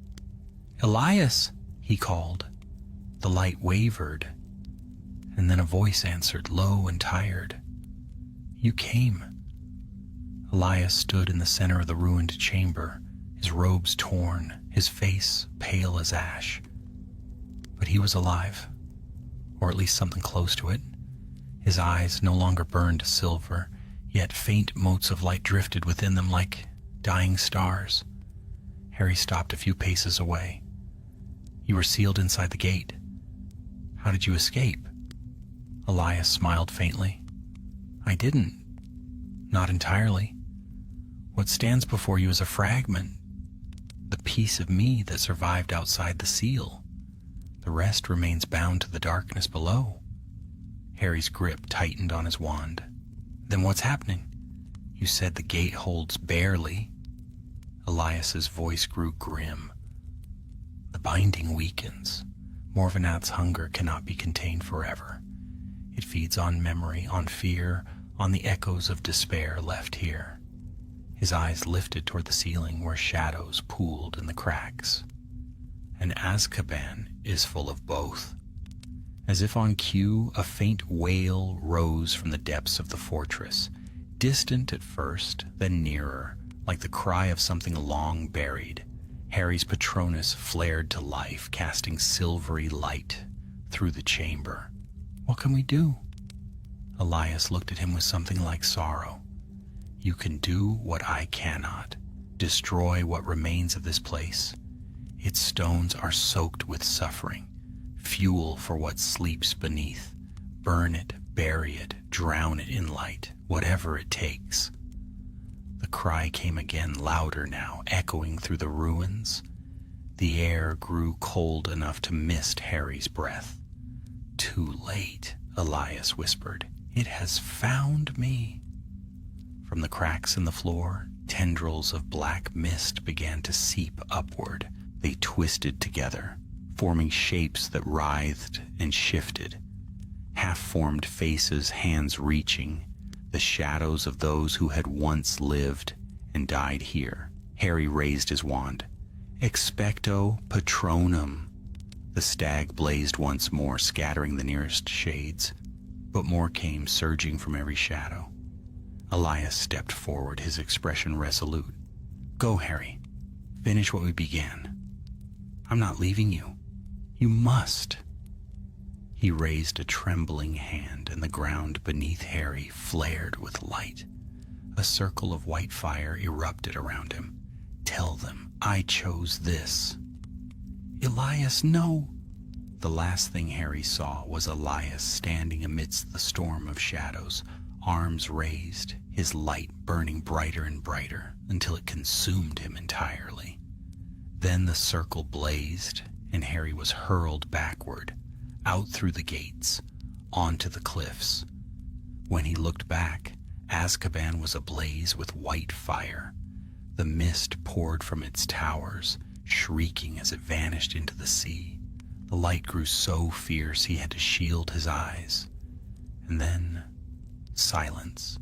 "Elias," he called. The light wavered, and then a voice answered, low and tired. "You came." Elias stood in the center of the ruined chamber, his robes torn, his face pale as ash. But he was alive, or at least something close to it. His eyes no longer burned silver, yet faint motes of light drifted within them like dying stars. Harry stopped a few paces away. "You were sealed inside the gate. How did you escape?" Elias smiled faintly. "I didn't. Not entirely. What stands before you is a fragment, the piece of me that survived outside the seal. The rest remains bound to the darkness below." Harry's grip tightened on his wand. "Then what's happening? You said the gate holds barely." Elias's voice grew grim. "The binding weakens. Morvenat's hunger cannot be contained forever. It feeds on memory, on fear, on the echoes of despair left here." His eyes lifted toward the ceiling where shadows pooled in the cracks. "And Azkaban is full of both." As if on cue, a faint wail rose from the depths of the fortress, distant at first, then nearer, like the cry of something long buried. Harry's Patronus flared to life, casting silvery light through the chamber. "What can we do?" Elias looked at him with something like sorrow. "You can do what I cannot. Destroy what remains of this place. Its stones are soaked with suffering, fuel for what sleeps beneath. Burn it, bury it, drown it in light, whatever it takes." The cry came again, louder now, echoing through the ruins. The air grew cold enough to mist Harry's breath. "Too late," Elias whispered. "It has found me." From the cracks in the floor, tendrils of black mist began to seep upward. They twisted together, forming shapes that writhed and shifted. Half-formed faces, hands reaching, the shadows of those who had once lived and died here. Harry raised his wand. "Expecto Patronum." The stag blazed once more, scattering the nearest shades, but more came surging from every shadow. Elias stepped forward, his expression resolute. "Go, Harry. Finish what we began. I'm not leaving you. You must." He raised a trembling hand, and the ground beneath Harry flared with light. A circle of white fire erupted around him. "Tell them I chose this." "Elias, no!" The last thing Harry saw was Elias standing amidst the storm of shadows, arms raised, his light burning brighter and brighter until it consumed him entirely. Then the circle blazed, and Harry was hurled backward, out through the gates, onto the cliffs. When he looked back, Azkaban was ablaze with white fire. The mist poured from its towers, shrieking as it vanished into the sea. The light grew so fierce he had to shield his eyes. And then, silence.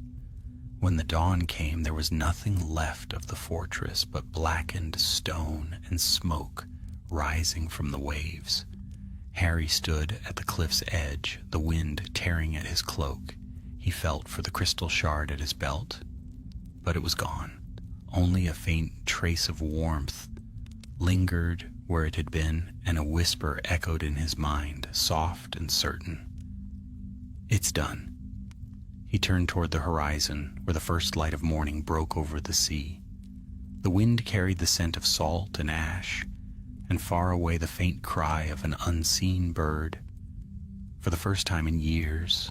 When the dawn came, there was nothing left of the fortress but blackened stone and smoke rising from the waves. Harry stood at the cliff's edge, the wind tearing at his cloak. He felt for the crystal shard at his belt, but it was gone. Only a faint trace of warmth lingered where it had been, and a whisper echoed in his mind, soft and certain. It's done. He turned toward the horizon, where the first light of morning broke over the sea. The wind carried the scent of salt and ash, and far away the faint cry of an unseen bird. For the first time in years,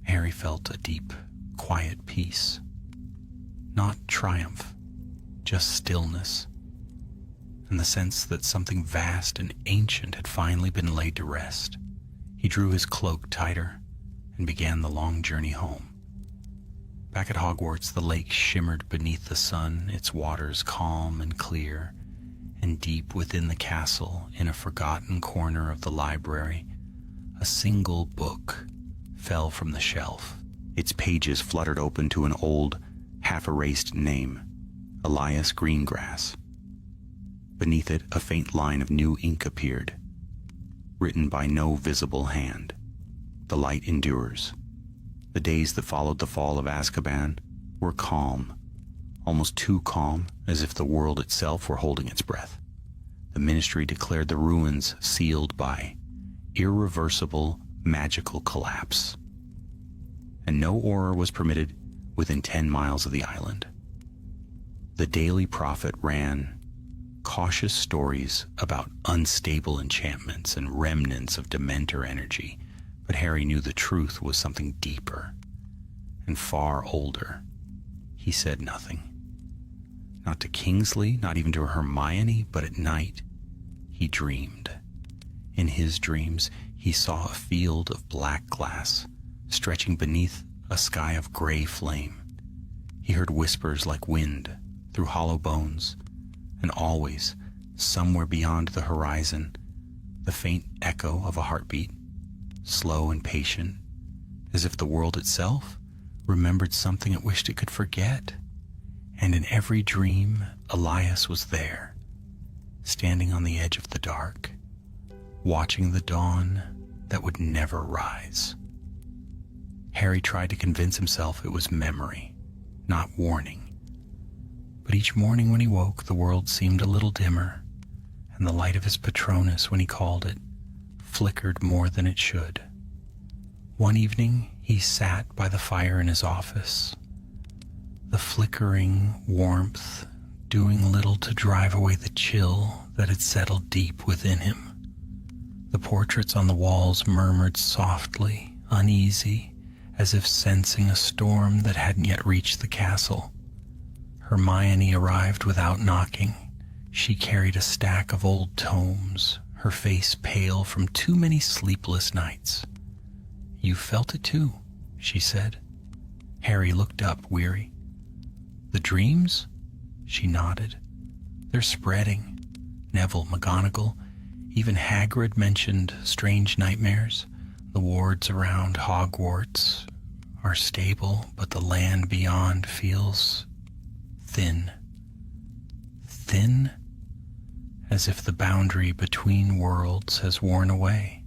Harry felt a deep, quiet peace. Not triumph, just stillness, and the sense that something vast and ancient had finally been laid to rest. He drew his cloak tighter and began the long journey home. Back at Hogwarts, the lake shimmered beneath the sun, its waters calm and clear, and deep within the castle, in a forgotten corner of the library, a single book fell from the shelf. Its pages fluttered open to an old, half-erased name, Elias Greengrass. Beneath it, a faint line of new ink appeared, written by no visible hand. The light endures. The days that followed the fall of Azkaban were calm, almost too calm, as if the world itself were holding its breath. The Ministry declared the ruins sealed by irreversible magical collapse, and no Auror was permitted within 10 miles of the island. The Daily Prophet ran cautious stories about unstable enchantments and remnants of Dementor energy, but Harry knew the truth was something deeper and far older. He said nothing. Not to Kingsley, not even to Hermione, but at night, he dreamed. In his dreams, he saw a field of black glass stretching beneath a sky of gray flame. He heard whispers like wind through hollow bones, and always, somewhere beyond the horizon, the faint echo of a heartbeat, slow and patient, as if the world itself remembered something it wished it could forget. And in every dream, Elias was there, standing on the edge of the dark, watching the dawn that would never rise. Harry tried to convince himself it was memory, not warning. But each morning when he woke, the world seemed a little dimmer, and the light of his Patronus, when he called it, flickered more than it should. One evening, he sat by the fire in his office, the flickering warmth doing little to drive away the chill that had settled deep within him. The portraits on the walls murmured softly, uneasy, as if sensing a storm that hadn't yet reached the castle. Hermione arrived without knocking. She carried a stack of old tomes, her face pale from too many sleepless nights. "You felt it too," she said. Harry looked up, weary. "The dreams?" She nodded. "They're spreading. Neville, McGonagall, even Hagrid mentioned strange nightmares. The wards around Hogwarts are stable, but the land beyond feels thin. Thin, as if the boundary between worlds has worn away,"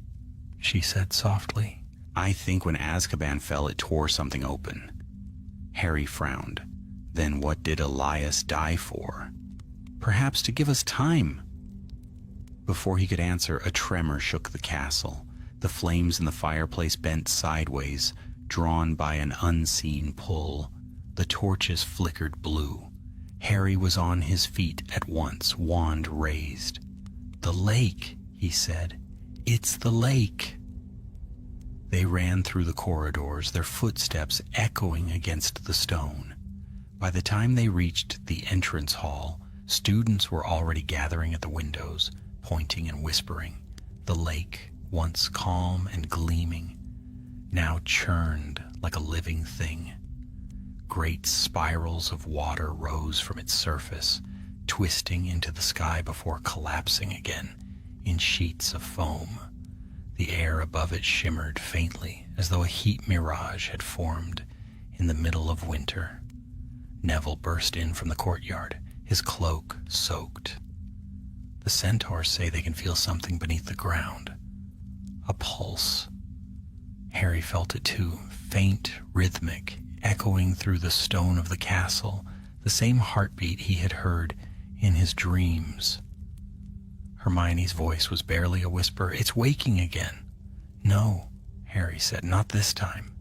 she said softly. "I think when Azkaban fell, it tore something open." Harry frowned. Then what did Elias die for? Perhaps to give us time. Before he could answer, a tremor shook the castle. The flames in the fireplace bent sideways, drawn by an unseen pull. The torches flickered blue. Harry was on his feet at once, wand raised. "The lake," he said. "It's the lake." They ran through the corridors, their footsteps echoing against the stone. By the time they reached the entrance hall, students were already gathering at the windows, pointing and whispering. The lake, once calm and gleaming, now churned like a living thing. Great spirals of water rose from its surface, twisting into the sky before collapsing again in sheets of foam. The air above it shimmered faintly, as though a heat mirage had formed in the middle of winter. Neville burst in from the courtyard, his cloak soaked. "The centaurs say they can feel something beneath the ground. A pulse." Harry felt it too, faint, rhythmic, echoing through the stone of the castle, the same heartbeat he had heard in his dreams. Hermione's voice was barely a whisper. "It's waking again." "No," Harry said, "not this time."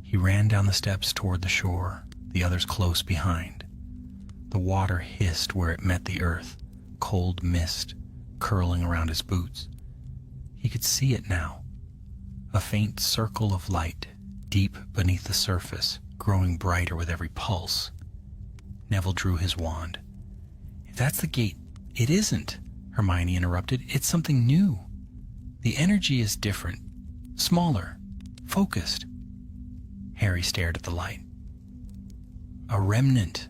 He ran down the steps toward the shore, the others close behind. The water hissed where it met the earth, cold mist curling around his boots. He could see it now, a faint circle of light deep beneath the surface, growing brighter with every pulse. Neville drew his wand. "If that's the gate..." "It isn't," Hermione interrupted. "It's something new. The energy is different, smaller, focused." Harry stared at the light. "A remnant."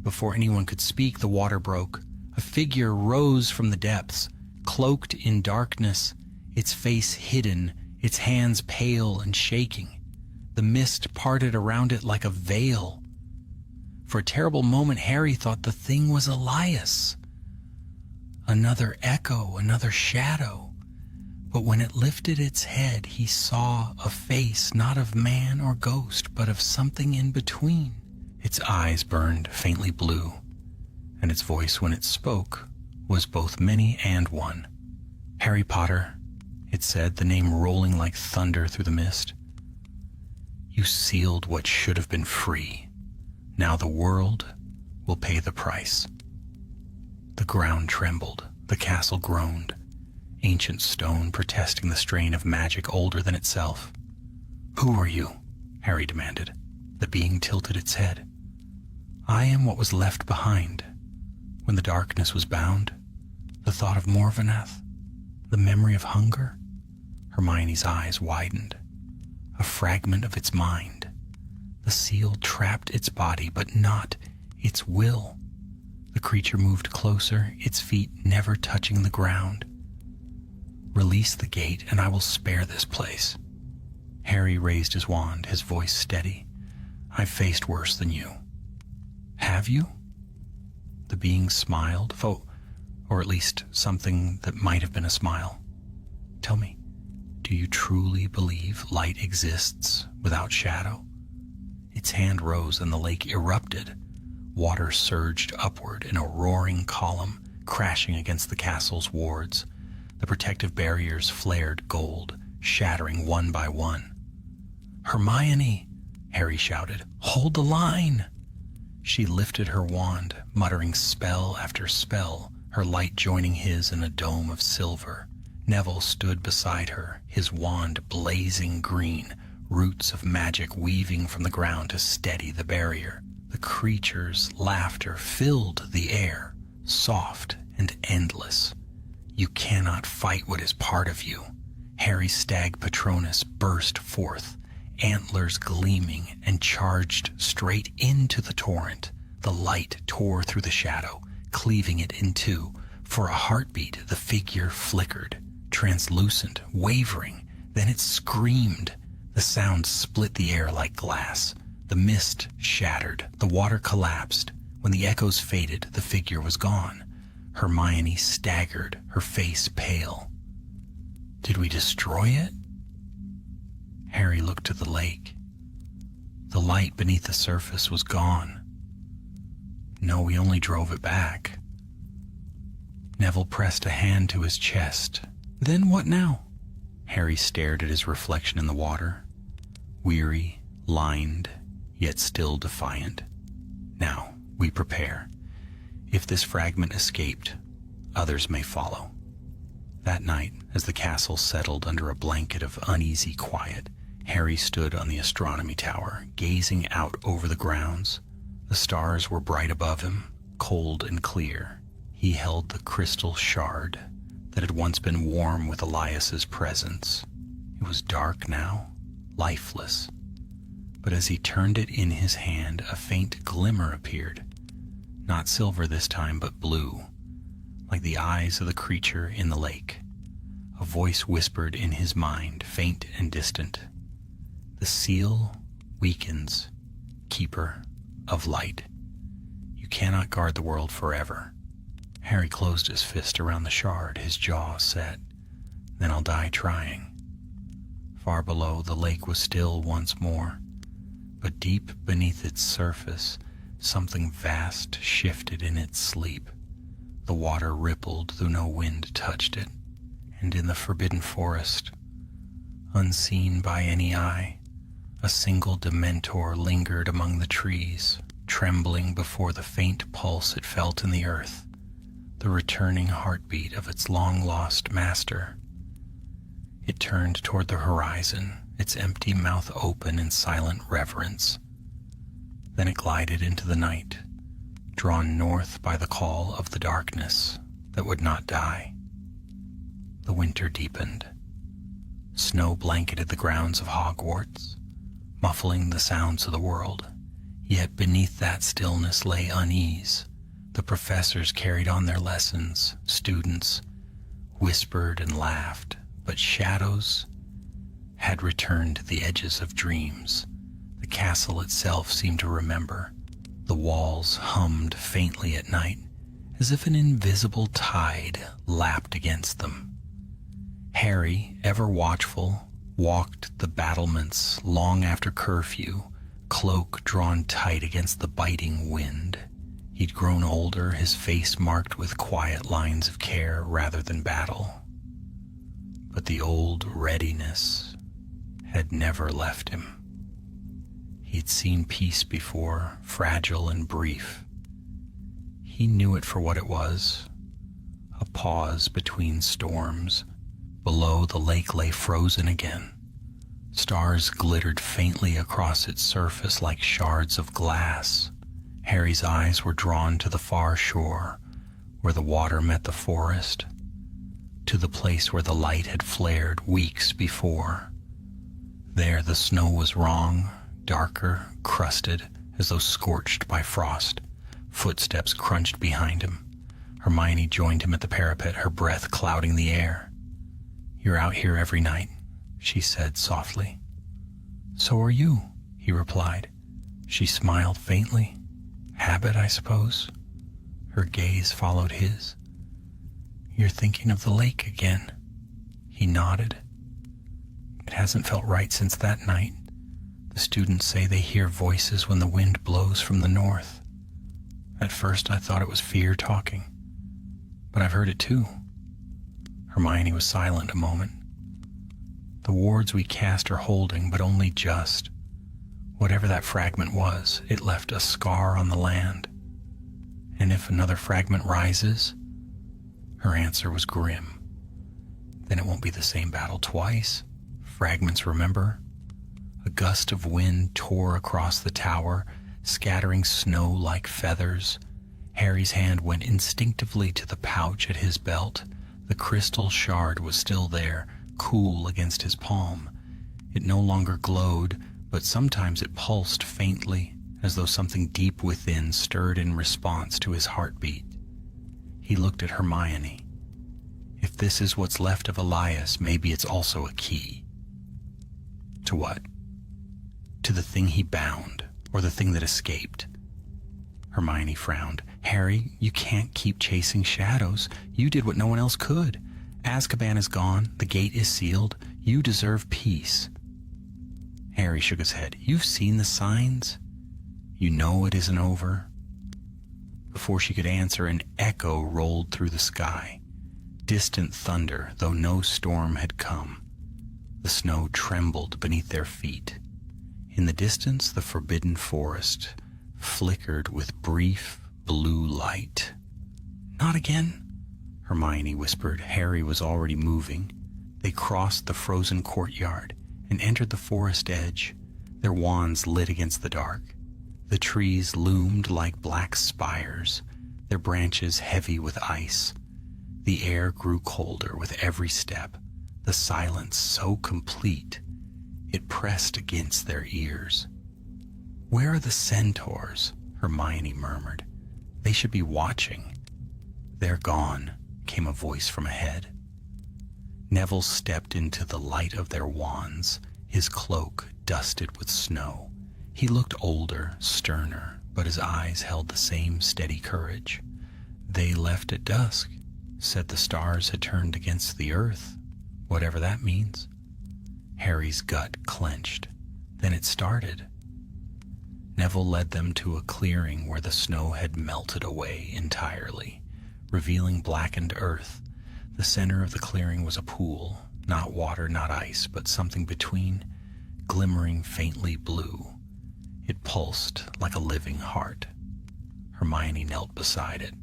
Before anyone could speak, the water broke. A figure rose from the depths, cloaked in darkness, its face hidden, its hands pale and shaking. The mist parted around it like a veil. For a terrible moment, Harry thought the thing was Elias. Another echo, another shadow. But when it lifted its head, he saw a face not of man or ghost, but of something in between. Its eyes burned faintly blue, and its voice, when it spoke, was both many and one. "Harry Potter," it said, the name rolling like thunder through the mist. "You sealed what should have been free. Now the world will pay the price." The ground trembled, the castle groaned, ancient stone protesting the strain of magic older than itself. "Who are you?" Harry demanded. The being tilted its head. "I am what was left behind. When the darkness was bound, the thought of Morvenath, the memory of hunger." Hermione's eyes widened. A fragment of its mind. The seal trapped its body, but not its will. The creature moved closer, its feet never touching the ground. "Release the gate, and I will spare this place." Harry raised his wand, his voice steady. "I've faced worse than you." "Have you?" The being smiled, or at least something that might have been a smile. "Tell me, do you truly believe light exists without shadow?" Its hand rose and the lake erupted. Water surged upward in a roaring column, crashing against the castle's wards. The protective barriers flared gold, shattering one by one. "Hermione!" Harry shouted. "Hold the line!" She lifted her wand, muttering spell after spell, her light joining his in a dome of silver. Neville stood beside her, his wand blazing green, roots of magic weaving from the ground to steady the barrier. The creature's laughter filled the air, soft and endless. "You cannot fight what is part of you." Harry's stag Patronus burst forth, antlers gleaming, and charged straight into the torrent. The light tore through the shadow, cleaving it in two. For a heartbeat, the figure flickered, translucent, wavering. Then it screamed. The sound split the air like glass. The mist shattered. The water collapsed. When the echoes faded, the figure was gone. Hermione staggered, her face pale. "Did we destroy it?" Harry looked to the lake. The light beneath the surface was gone. "No, we only drove it back." Neville pressed a hand to his chest. "Then what now?" Harry stared at his reflection in the water, weary, lined, yet still defiant. "Now, we prepare. If this fragment escaped, others may follow." That night, as the castle settled under a blanket of uneasy quiet, Harry stood on the astronomy tower, gazing out over the grounds. The stars were bright above him, cold and clear. He held the crystal shard that had once been warm with Elias's presence. It was dark now, lifeless. But as he turned it in his hand, a faint glimmer appeared. Not silver this time, but blue, like the eyes of the creature in the lake. A voice whispered in his mind, faint and distant. "The seal weakens, keeper of light. You cannot guard the world forever." Harry closed his fist around the shard, his jaw set. "Then I'll die trying." Far below, the lake was still once more, but deep beneath its surface, something vast shifted in its sleep. The water rippled, though no wind touched it, and in the forbidden forest, unseen by any eye, a single Dementor lingered among the trees, trembling before the faint pulse it felt in the earth, the returning heartbeat of its long-lost master. It turned toward the horizon, its empty mouth open in silent reverence. Then it glided into the night, drawn north by the call of the darkness that would not die. The winter deepened. Snow blanketed the grounds of Hogwarts, muffling the sounds of the world. Yet beneath that stillness lay unease. The professors carried on their lessons, students whispered and laughed, but shadows had returned to the edges of dreams. The castle itself seemed to remember. The walls hummed faintly at night, as if an invisible tide lapped against them. Harry, ever watchful, walked the battlements long after curfew, cloak drawn tight against the biting wind. He'd grown older, his face marked with quiet lines of care rather than battle. But the old readiness had never left him. He'd seen peace before, fragile and brief. He knew it for what it was, a pause between storms. Below, the lake lay frozen again. Stars glittered faintly across its surface like shards of glass. Harry's eyes were drawn to the far shore, where the water met the forest, to the place where the light had flared weeks before. There the snow was wrong, darker, crusted, as though scorched by frost. Footsteps crunched behind him. Hermione joined him at the parapet, her breath clouding the air. "You're out here every night," she said softly. "So are you," he replied. She smiled faintly. "Habit, I suppose." Her gaze followed his. "You're thinking of the lake again." He nodded. "It hasn't felt right since that night. The students say they hear voices when the wind blows from the north. At first I thought it was fear talking, but I've heard it too." Hermione was silent a moment. "The wards we cast are holding, but only just. Whatever that fragment was, it left a scar on the land. And if another fragment rises," her answer was grim, "then it won't be the same battle twice. Fragments remember." A gust of wind tore across the tower, scattering snow like feathers. Harry's hand went instinctively to the pouch at his belt. The crystal shard was still there, cool against his palm. It no longer glowed, but sometimes it pulsed faintly, as though something deep within stirred in response to his heartbeat. He looked at Hermione. If this is what's left of Elias, maybe it's also a key. To what? To the thing he bound, or the thing that escaped. Hermione frowned. "Harry, you can't keep chasing shadows. You did what no one else could. Azkaban is gone. The gate is sealed. You deserve peace." Harry shook his head. "You've seen the signs. You know it isn't over." Before she could answer, an echo rolled through the sky. Distant thunder, though no storm had come. The snow trembled beneath their feet. In the distance, the forbidden forest flickered with brief blue light. "Not again," Hermione whispered. Harry was already moving. They crossed the frozen courtyard and entered the forest edge, their wands lit against the dark. The trees loomed like black spires, their branches heavy with ice. The air grew colder with every step, the silence so complete it pressed against their ears. "Where are the centaurs?" Hermione murmured. "They should be watching." "They're gone," came a voice from ahead. Neville stepped into the light of their wands, his cloak dusted with snow. He looked older, sterner, but his eyes held the same steady courage. "They left at dusk, said the stars had turned against the earth, whatever that means." Harry's gut clenched. Then it started. Neville led them to a clearing where the snow had melted away entirely. revealing blackened earth. The center of the clearing was a pool, not water, not ice, but something between, glimmering faintly blue. It pulsed like a living heart. Hermione knelt beside it.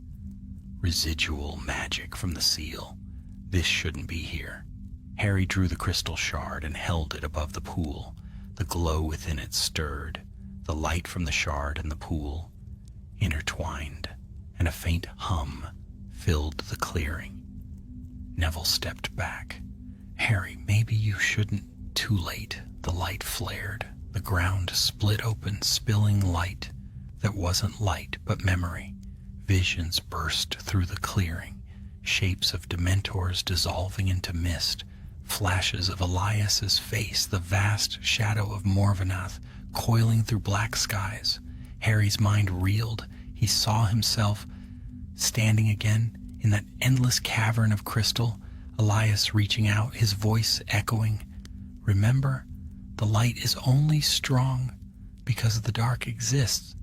Residual magic from the seal. This shouldn't be here. Harry drew the crystal shard and held it above the pool. The glow within it stirred. The light from the shard and the pool intertwined, and a faint hum filled the clearing. Neville stepped back. Harry, maybe you shouldn't. Too late. The light flared. The ground split open, spilling light that wasn't light but memory. Visions burst through the clearing, shapes of Dementors dissolving into mist, flashes of Elias's face, the vast shadow of Morvenath coiling through black skies. Harry's mind reeled. He saw himself standing again in that endless cavern of crystal, Elias reaching out, his voice echoing. Remember, the light is only strong because the dark exists.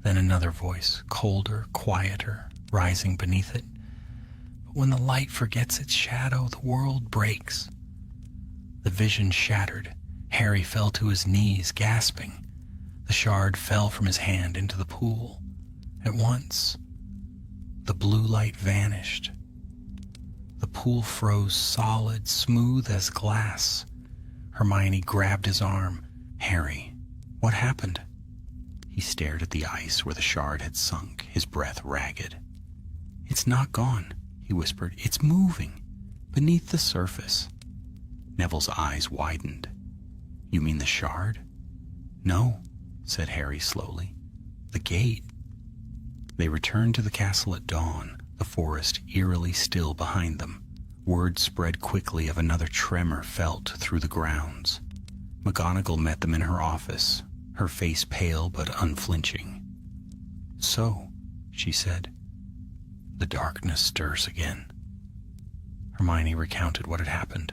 Then another voice, colder, quieter, rising beneath it. But when the light forgets its shadow, the world breaks. The vision shattered. Harry fell to his knees, gasping. The shard fell from his hand into the pool. At once, the blue light vanished. The pool froze solid, smooth as glass. Hermione grabbed his arm. Harry, what happened? He stared at the ice where the shard had sunk, his breath ragged. It's not gone, he whispered. It's moving, beneath the surface. Neville's eyes widened. You mean the shard? No, said Harry slowly. The gate. They returned to the castle at dawn, the forest eerily still behind them. Word spread quickly of another tremor felt through the grounds. McGonagall met them in her office, her face pale but unflinching. So, she said, the darkness stirs again. Hermione recounted what had happened.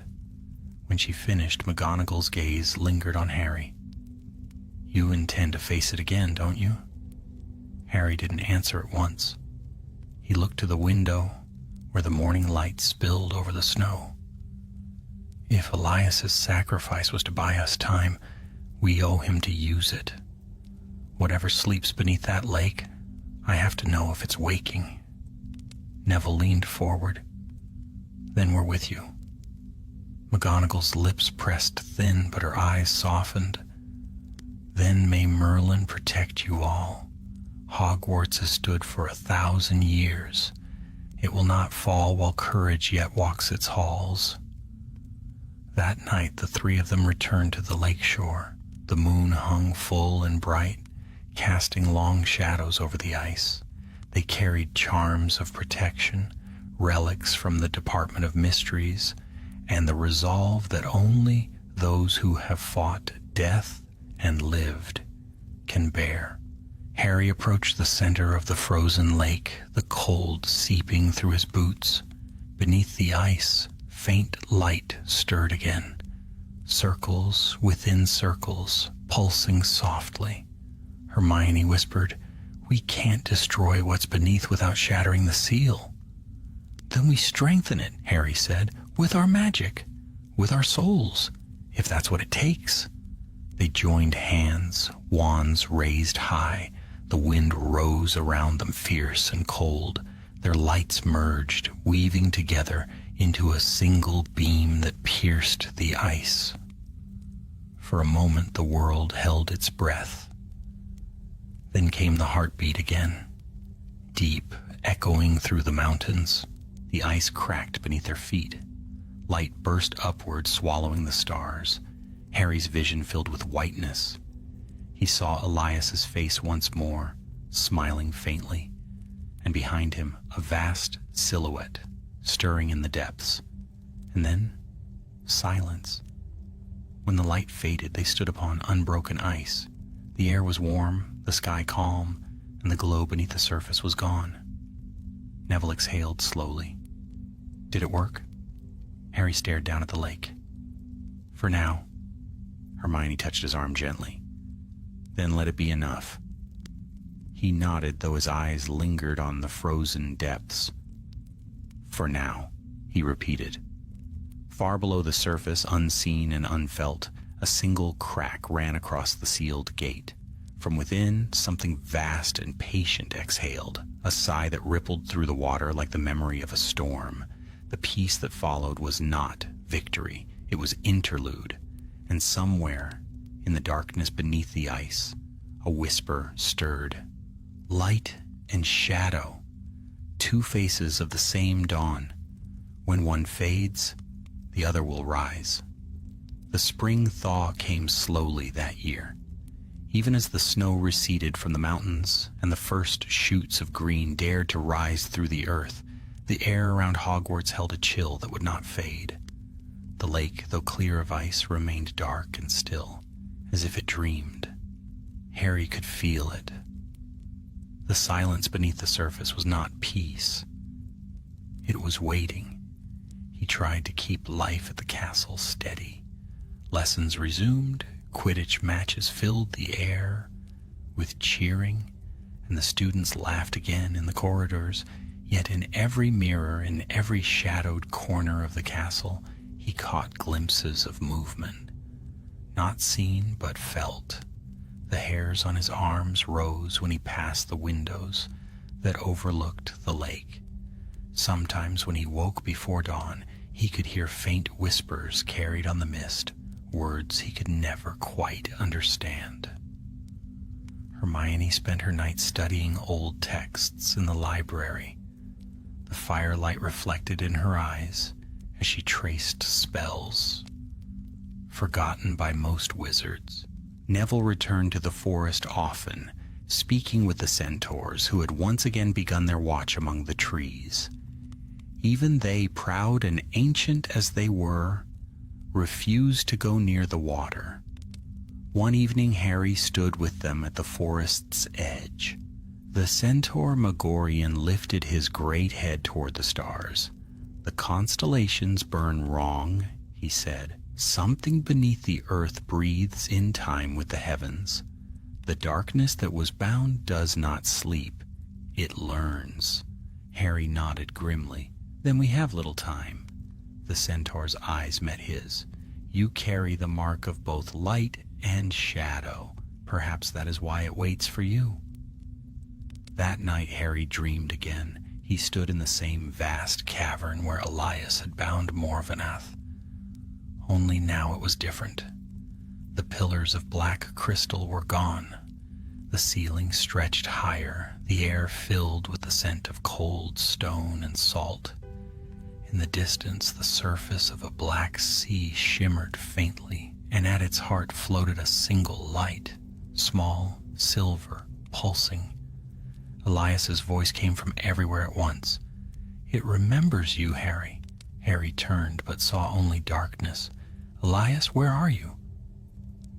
When she finished, McGonagall's gaze lingered on Harry. You intend to face it again, don't you? Harry didn't answer at once. He looked to the window where the morning light spilled over the snow. If Elias's sacrifice was to buy us time, we owe him to use it. Whatever sleeps beneath that lake, I have to know if it's waking. Neville leaned forward. Then we're with you. McGonagall's lips pressed thin, but her eyes softened. Then may Merlin protect you all. Hogwarts has stood for 1,000 years. It will not fall while courage yet walks its halls. That night the three of them returned to the lake shore. The moon hung full and bright, casting long shadows over the ice. They carried charms of protection, relics from the Department of Mysteries, and the resolve that only those who have fought death and lived can bear. Harry approached the center of the frozen lake, the cold seeping through his boots. Beneath the ice, faint light stirred again. Circles within circles, pulsing softly. Hermione whispered, We can't destroy what's beneath without shattering the seal. Then we strengthen it, Harry said, with our magic, with our souls, if that's what it takes. They joined hands, wands raised high. The wind rose around them fierce and cold. Their lights merged, weaving together into a single beam that pierced the ice. For a moment the world held its breath. Then came the heartbeat again, deep, echoing through the mountains. The ice cracked beneath their feet. Light burst upward, swallowing the stars. Harry's vision filled with whiteness. He saw Elias's face once more, smiling faintly, and behind him a vast silhouette stirring in the depths. And then silence. When the light faded, they stood upon unbroken ice. The air was warm, the sky calm, and the glow beneath the surface was gone. Neville exhaled slowly. Did it work? Harry stared down at the lake. For now. Hermione touched his arm gently. Then let it be enough. He nodded, though his eyes lingered on the frozen depths. For now, he repeated. Far below the surface, unseen and unfelt, a single crack ran across the sealed gate. From within, something vast and patient exhaled, a sigh that rippled through the water like the memory of a storm. The peace that followed was not victory, it was interlude, and somewhere, in the darkness beneath the ice, a whisper stirred. Light and shadow, two faces of the same dawn. When one fades, the other will rise. The spring thaw came slowly that year. Even as the snow receded from the mountains and the first shoots of green dared to rise through the earth, the air around Hogwarts held a chill that would not fade. The lake, though clear of ice, remained dark and still, as if it dreamed. Harry could feel it. The silence beneath the surface was not peace. It was waiting. He tried to keep life at the castle steady. Lessons resumed, Quidditch matches filled the air with cheering, and the students laughed again in the corridors. Yet in every mirror, in every shadowed corner of the castle, he caught glimpses of movement. Not seen, but felt. The hairs on his arms rose when he passed the windows that overlooked the lake. Sometimes when he woke before dawn, he could hear faint whispers carried on the mist, words he could never quite understand. Hermione spent her night studying old texts in the library. The firelight reflected in her eyes as she traced spells, forgotten by most wizards. Neville returned to the forest often, speaking with the centaurs who had once again begun their watch among the trees. Even they, proud and ancient as they were, refused to go near the water. One evening Harry stood with them at the forest's edge. The centaur Magorian lifted his great head toward the stars. "The constellations burn wrong," he said. "Something beneath the earth breathes in time with the heavens. The darkness that was bound does not sleep. It learns." Harry nodded grimly. "Then we have little time." The centaur's eyes met his. "You carry the mark of both light and shadow. Perhaps that is why it waits for you." That night Harry dreamed again. He stood in the same vast cavern where Elias had bound Morvenath. Only now it was different. The pillars of black crystal were gone. The ceiling stretched higher, the air filled with the scent of cold stone and salt. In the distance, the surface of a black sea shimmered faintly, and at its heart floated a single light, small, silver, pulsing. Elias's voice came from everywhere at once. "It remembers you, Harry." Harry turned, but saw only darkness. "Elias, where are you?"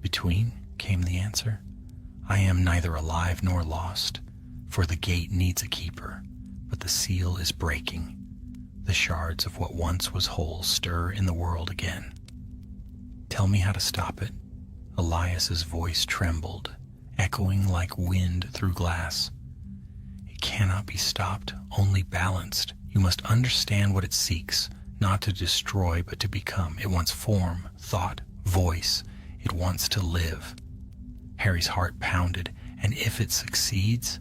"Between," came the answer. "I am neither alive nor lost, for the gate needs a keeper, but the seal is breaking. The shards of what once was whole stir in the world again. Tell me how to stop it." Elias's voice trembled, echoing like wind through glass. "It cannot be stopped, only balanced. You must understand what it seeks, not to destroy, but to become. It wants form, thought, voice. It wants to live." Harry's heart pounded. "And if it succeeds,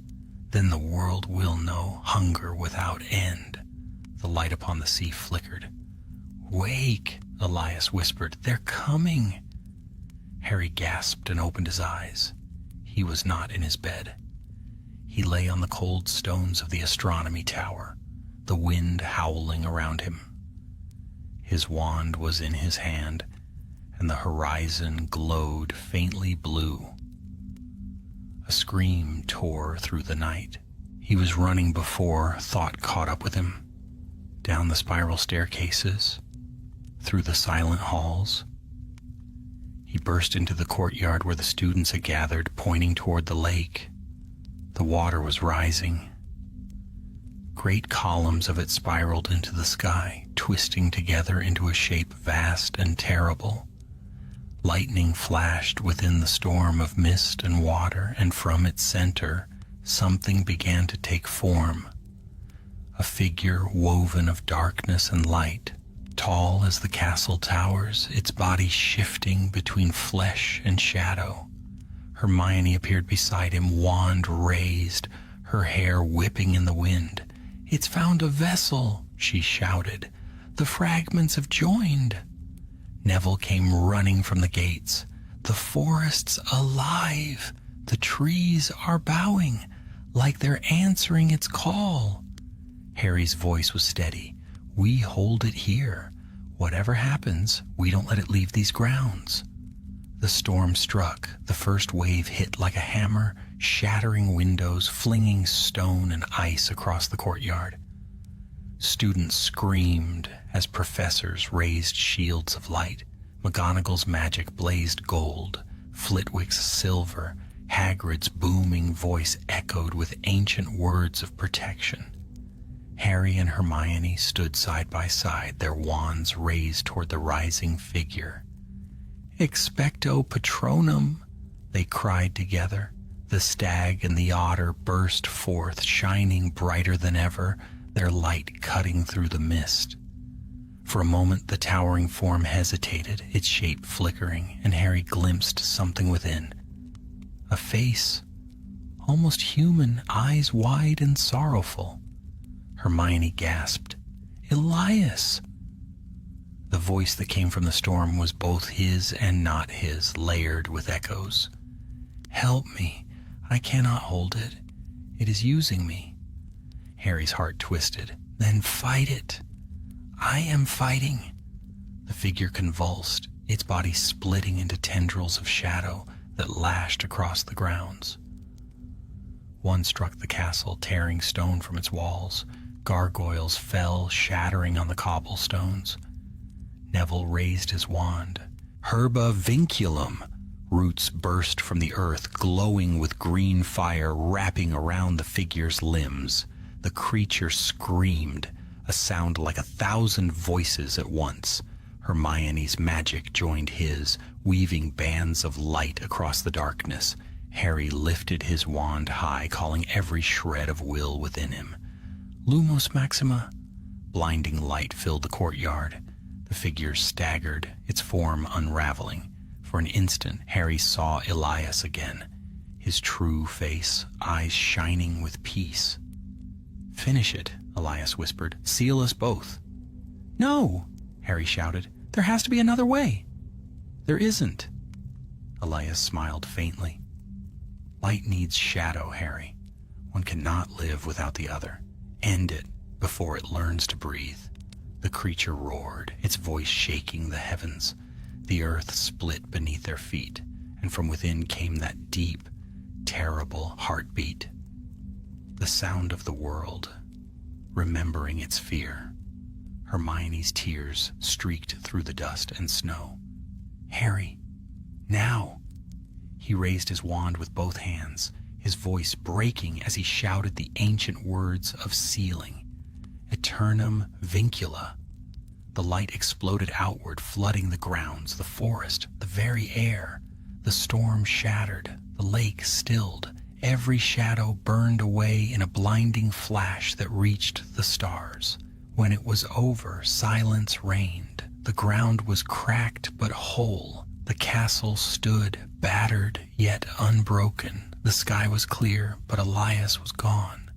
then the world will know hunger without end." The light upon the sea flickered. "Wake," Elias whispered. "They're coming." Harry gasped and opened his eyes. He was not in his bed. He lay on the cold stones of the astronomy tower, the wind howling around him. His wand was in his hand, and the horizon glowed faintly blue. A scream tore through the night. He was running before thought caught up with him. Down the spiral staircases, through the silent halls. He burst into the courtyard where the students had gathered, pointing toward the lake. The water was rising. Great columns of it spiraled into the sky, twisting together into a shape vast and terrible. Lightning flashed within the storm of mist and water, and from its center, something began to take form. a figure woven of darkness and light, tall as the castle towers, its body shifting between flesh and shadow. Hermione appeared beside him, wand raised, her hair whipping in the wind. "It's found a vessel," she shouted. "The fragments have joined." Neville came running from the gates. "The forest's alive. The trees are bowing, like they're answering its call." Harry's voice was steady. "We hold it here. Whatever happens, we don't let it leave these grounds." The storm struck. The first wave hit like a hammer, shattering windows, flinging stone and ice across the courtyard. Students screamed as professors raised shields of light. McGonagall's magic blazed gold, Flitwick's silver, Hagrid's booming voice echoed with ancient words of protection. Harry and Hermione stood side by side, their wands raised toward the rising figure. "Expecto Patronum," they cried together. The stag and the otter burst forth, shining brighter than ever, their light cutting through the mist. For a moment the towering form hesitated, its shape flickering, and Harry glimpsed something within. A face, almost human, eyes wide and sorrowful. Hermione gasped, "Elias!" The voice that came from the storm was both his and not his, layered with echoes. "Help me. I cannot hold it. It is using me." Harry's heart twisted. "Then fight it." "I am fighting." The figure convulsed, its body splitting into tendrils of shadow that lashed across the grounds. One struck the castle, tearing stone from its walls. Gargoyles fell, shattering on the cobblestones. Neville raised his wand. "Herba vinculum!" Roots burst from the earth, glowing with green fire, wrapping around the figure's limbs. The creature screamed, a sound like 1,000 voices at once. Hermione's magic joined his, weaving bands of light across the darkness. Harry lifted his wand high, calling every shred of will within him. "Lumos Maxima!" Blinding light filled the courtyard. The figure staggered, its form unraveling. For an instant, Harry saw Elias again, his true face, eyes shining with peace. "Finish it," Elias whispered. "Seal us both." "No!" Harry shouted. "There has to be another way." "There isn't." Elias smiled faintly. "Light needs shadow, Harry. One cannot live without the other. End it before it learns to breathe." The creature roared, its voice shaking the heavens. The earth split beneath their feet, and from within came that deep, terrible heartbeat. The sound of the world, remembering its fear. Hermione's tears streaked through the dust and snow. "Harry, now!" He raised his wand with both hands, his voice breaking as he shouted the ancient words of sealing. "Aeternum vincula." The light exploded outward, flooding the grounds, the forest, the very air. The storm shattered, the lake stilled. Every shadow burned away in a blinding flash that reached the stars. When it was over, silence reigned. The ground was cracked but whole. The castle stood, battered yet unbroken. The sky was clear, but Elias was gone.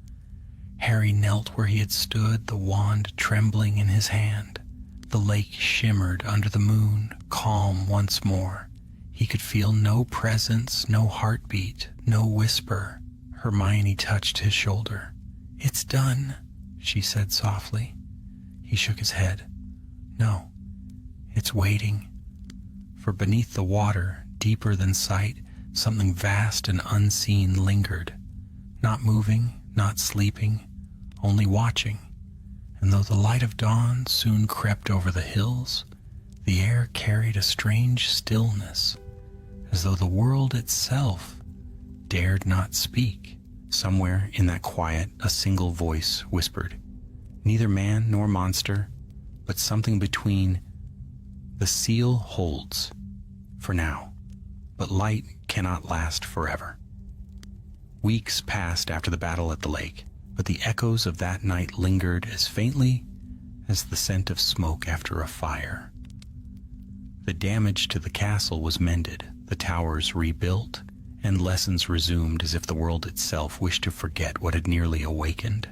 Harry knelt where he had stood, the wand trembling in his hand. The lake shimmered under the moon, calm once more. He could feel no presence, no heartbeat, no whisper. Hermione touched his shoulder. "It's done," she said softly. He shook his head. "No, it's waiting." For beneath the water, deeper than sight, something vast and unseen lingered. Not moving, not sleeping, only watching. And though the light of dawn soon crept over the hills, the air carried a strange stillness, as though the world itself dared not speak. Somewhere in that quiet, a single voice whispered, "Neither man nor monster, but something between. The seal holds, for now, but light cannot last forever." Weeks passed after the battle at the lake. but the echoes of that night lingered as faintly as the scent of smoke after a fire. The damage to the castle was mended, the towers rebuilt, and lessons resumed as if the world itself wished to forget what had nearly awakened.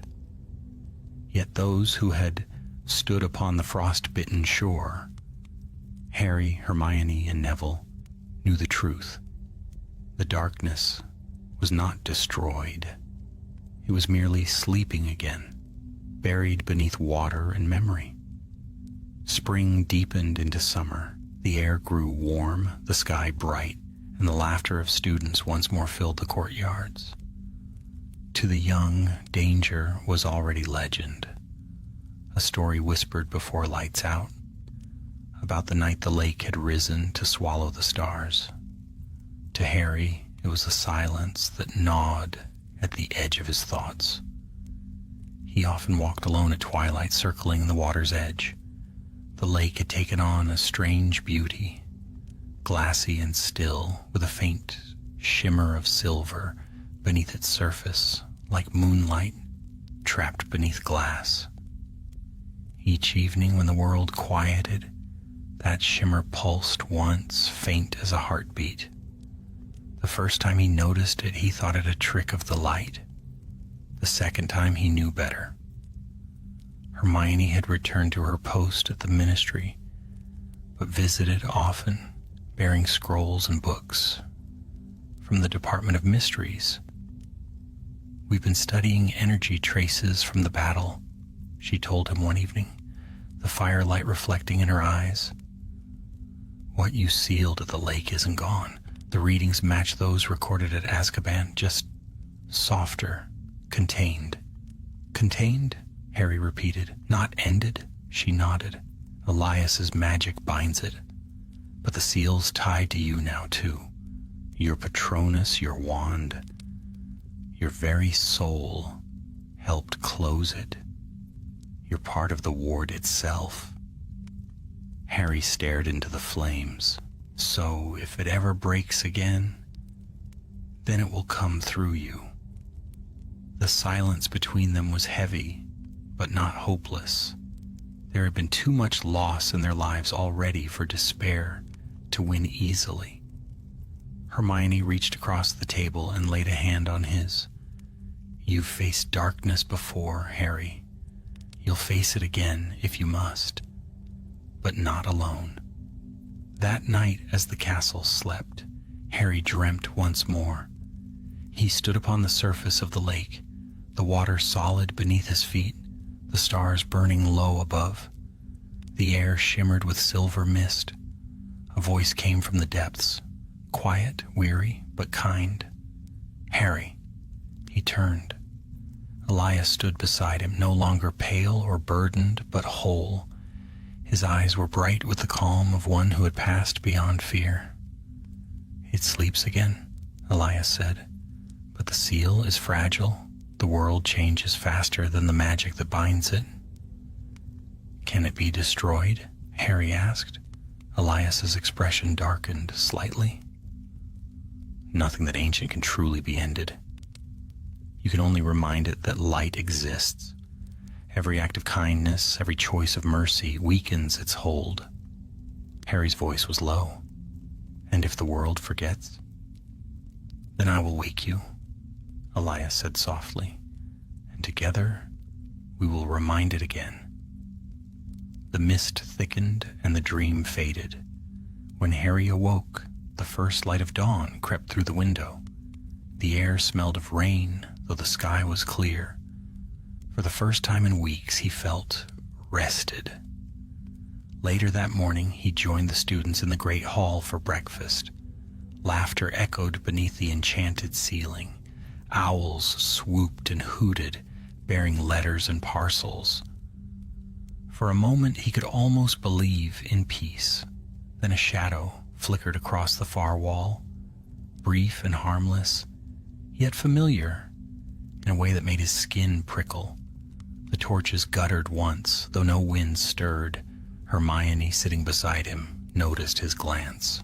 Yet those who had stood upon the frost-bitten shore, Harry, Hermione, and Neville, knew the truth. The darkness was not destroyed. It was merely sleeping again, buried beneath water and memory. Spring deepened into summer. The air grew warm, the sky bright, and the laughter of students once more filled the courtyards. To the young, danger was already legend, a story whispered before lights out, about the night the lake had risen to swallow the stars. To Harry, it was a silence that gnawed at the edge of his thoughts. He often walked alone at twilight, circling the water's edge. The lake had taken on a strange beauty, glassy and still, with a faint shimmer of silver beneath its surface, like moonlight trapped beneath glass. Each evening when the world quieted, that shimmer pulsed once, faint as a heartbeat. The first time he noticed it, he thought it a trick of the light. The second time, he knew better. Hermione had returned to her post at the ministry, but visited often, bearing scrolls and books from the Department of Mysteries. "We've been studying energy traces from the battle," she told him one evening, the firelight reflecting in her eyes. "What you sealed at the lake isn't gone. The readings match those recorded at Azkaban, just softer, contained." "Contained?" Harry repeated. "Not ended?" She nodded. "Elias's magic binds it, but the seal's tied to you now too. Your Patronus, your wand, your very soul helped close it. You're part of the ward itself." Harry stared into the flames. "So if it ever breaks again, then it will come through you." The silence between them was heavy, but not hopeless. There had been too much loss in their lives already for despair to win easily. Hermione reached across the table and laid a hand on his. "You've faced darkness before, Harry. You'll face it again if you must, but not alone." That night, as the castle slept, Harry dreamt once more. He stood upon the surface of the lake, the water solid beneath his feet, the stars burning low above. The air shimmered with silver mist. A voice came from the depths, quiet, weary, but kind. "Harry." He turned. Elias stood beside him, no longer pale or burdened, but whole. His eyes were bright with the calm of one who had passed beyond fear. "It sleeps again," Elias said, "but the seal is fragile. The world changes faster than the magic that binds it." "Can it be destroyed?" Harry asked. Elias's expression darkened slightly. "Nothing that ancient can truly be ended. You can only remind it that light exists. Every act of kindness, every choice of mercy weakens its hold." Harry's voice was low. "And if the world forgets?" "Then I will wake you," Elias said softly, "and together we will remind it again." The mist thickened and the dream faded. When Harry awoke, the first light of dawn crept through the window. The air smelled of rain, though the sky was clear. For the first time in weeks, he felt rested. Later that morning, he joined the students in the great hall for breakfast. Laughter echoed beneath the enchanted ceiling. Owls swooped and hooted, bearing letters and parcels. For a moment, he could almost believe in peace. Then a shadow flickered across the far wall, brief and harmless, yet familiar, in a way that made his skin prickle. The torches guttered once, though no wind stirred. Hermione, sitting beside him, noticed his glance.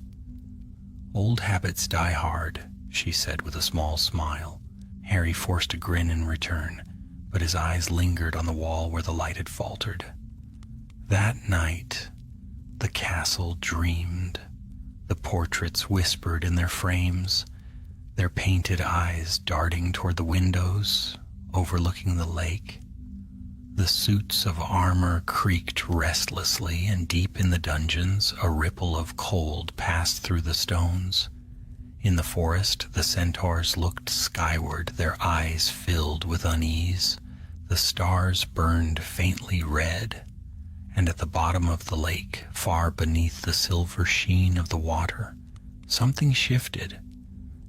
"Old habits die hard," she said with a small smile. Harry forced a grin in return, but his eyes lingered on the wall where the light had faltered. That night, the castle dreamed. The portraits whispered in their frames, their painted eyes darting toward the windows overlooking the lake. The suits of armor creaked restlessly, and deep in the dungeons a ripple of cold passed through the stones. In the forest, the centaurs looked skyward, their eyes filled with unease. The stars burned faintly red, and at the bottom of the lake, far beneath the silver sheen of the water, something shifted.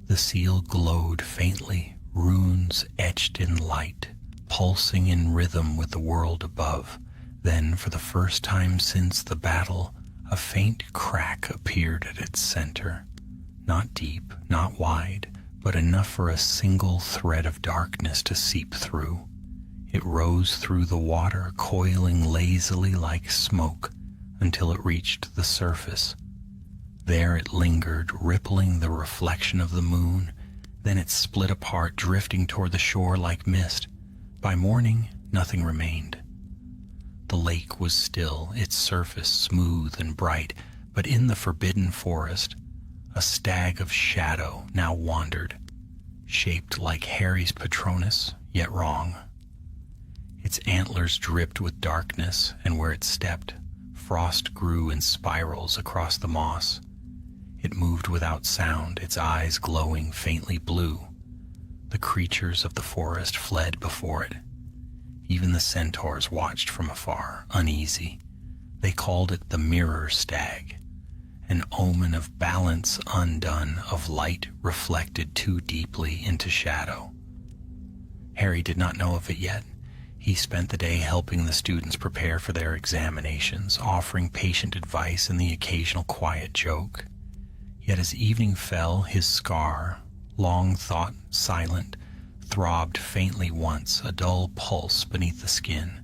The seal glowed faintly, runes etched in light, pulsing in rhythm with the world above. Then, for the first time since the battle, a faint crack appeared at its center. Not deep, not wide, but enough for a single thread of darkness to seep through. It rose through the water, coiling lazily like smoke, until it reached the surface. There it lingered, rippling the reflection of the moon. Then it split apart, drifting toward the shore like mist. By morning, nothing remained. The lake was still, its surface smooth and bright, but in the forbidden forest, a stag of shadow now wandered, shaped like Harry's Patronus, yet wrong. Its antlers dripped with darkness, and where it stepped, frost grew in spirals across the moss. It moved without sound, its eyes glowing faintly blue. The creatures of the forest fled before it. Even the centaurs watched from afar, uneasy. They called it the mirror stag, an omen of balance undone, of light reflected too deeply into shadow. Harry did not know of it yet. He spent the day helping the students prepare for their examinations, offering patient advice and the occasional quiet joke. Yet as evening fell, his scar, long thought silent, throbbed faintly once, a dull pulse beneath the skin.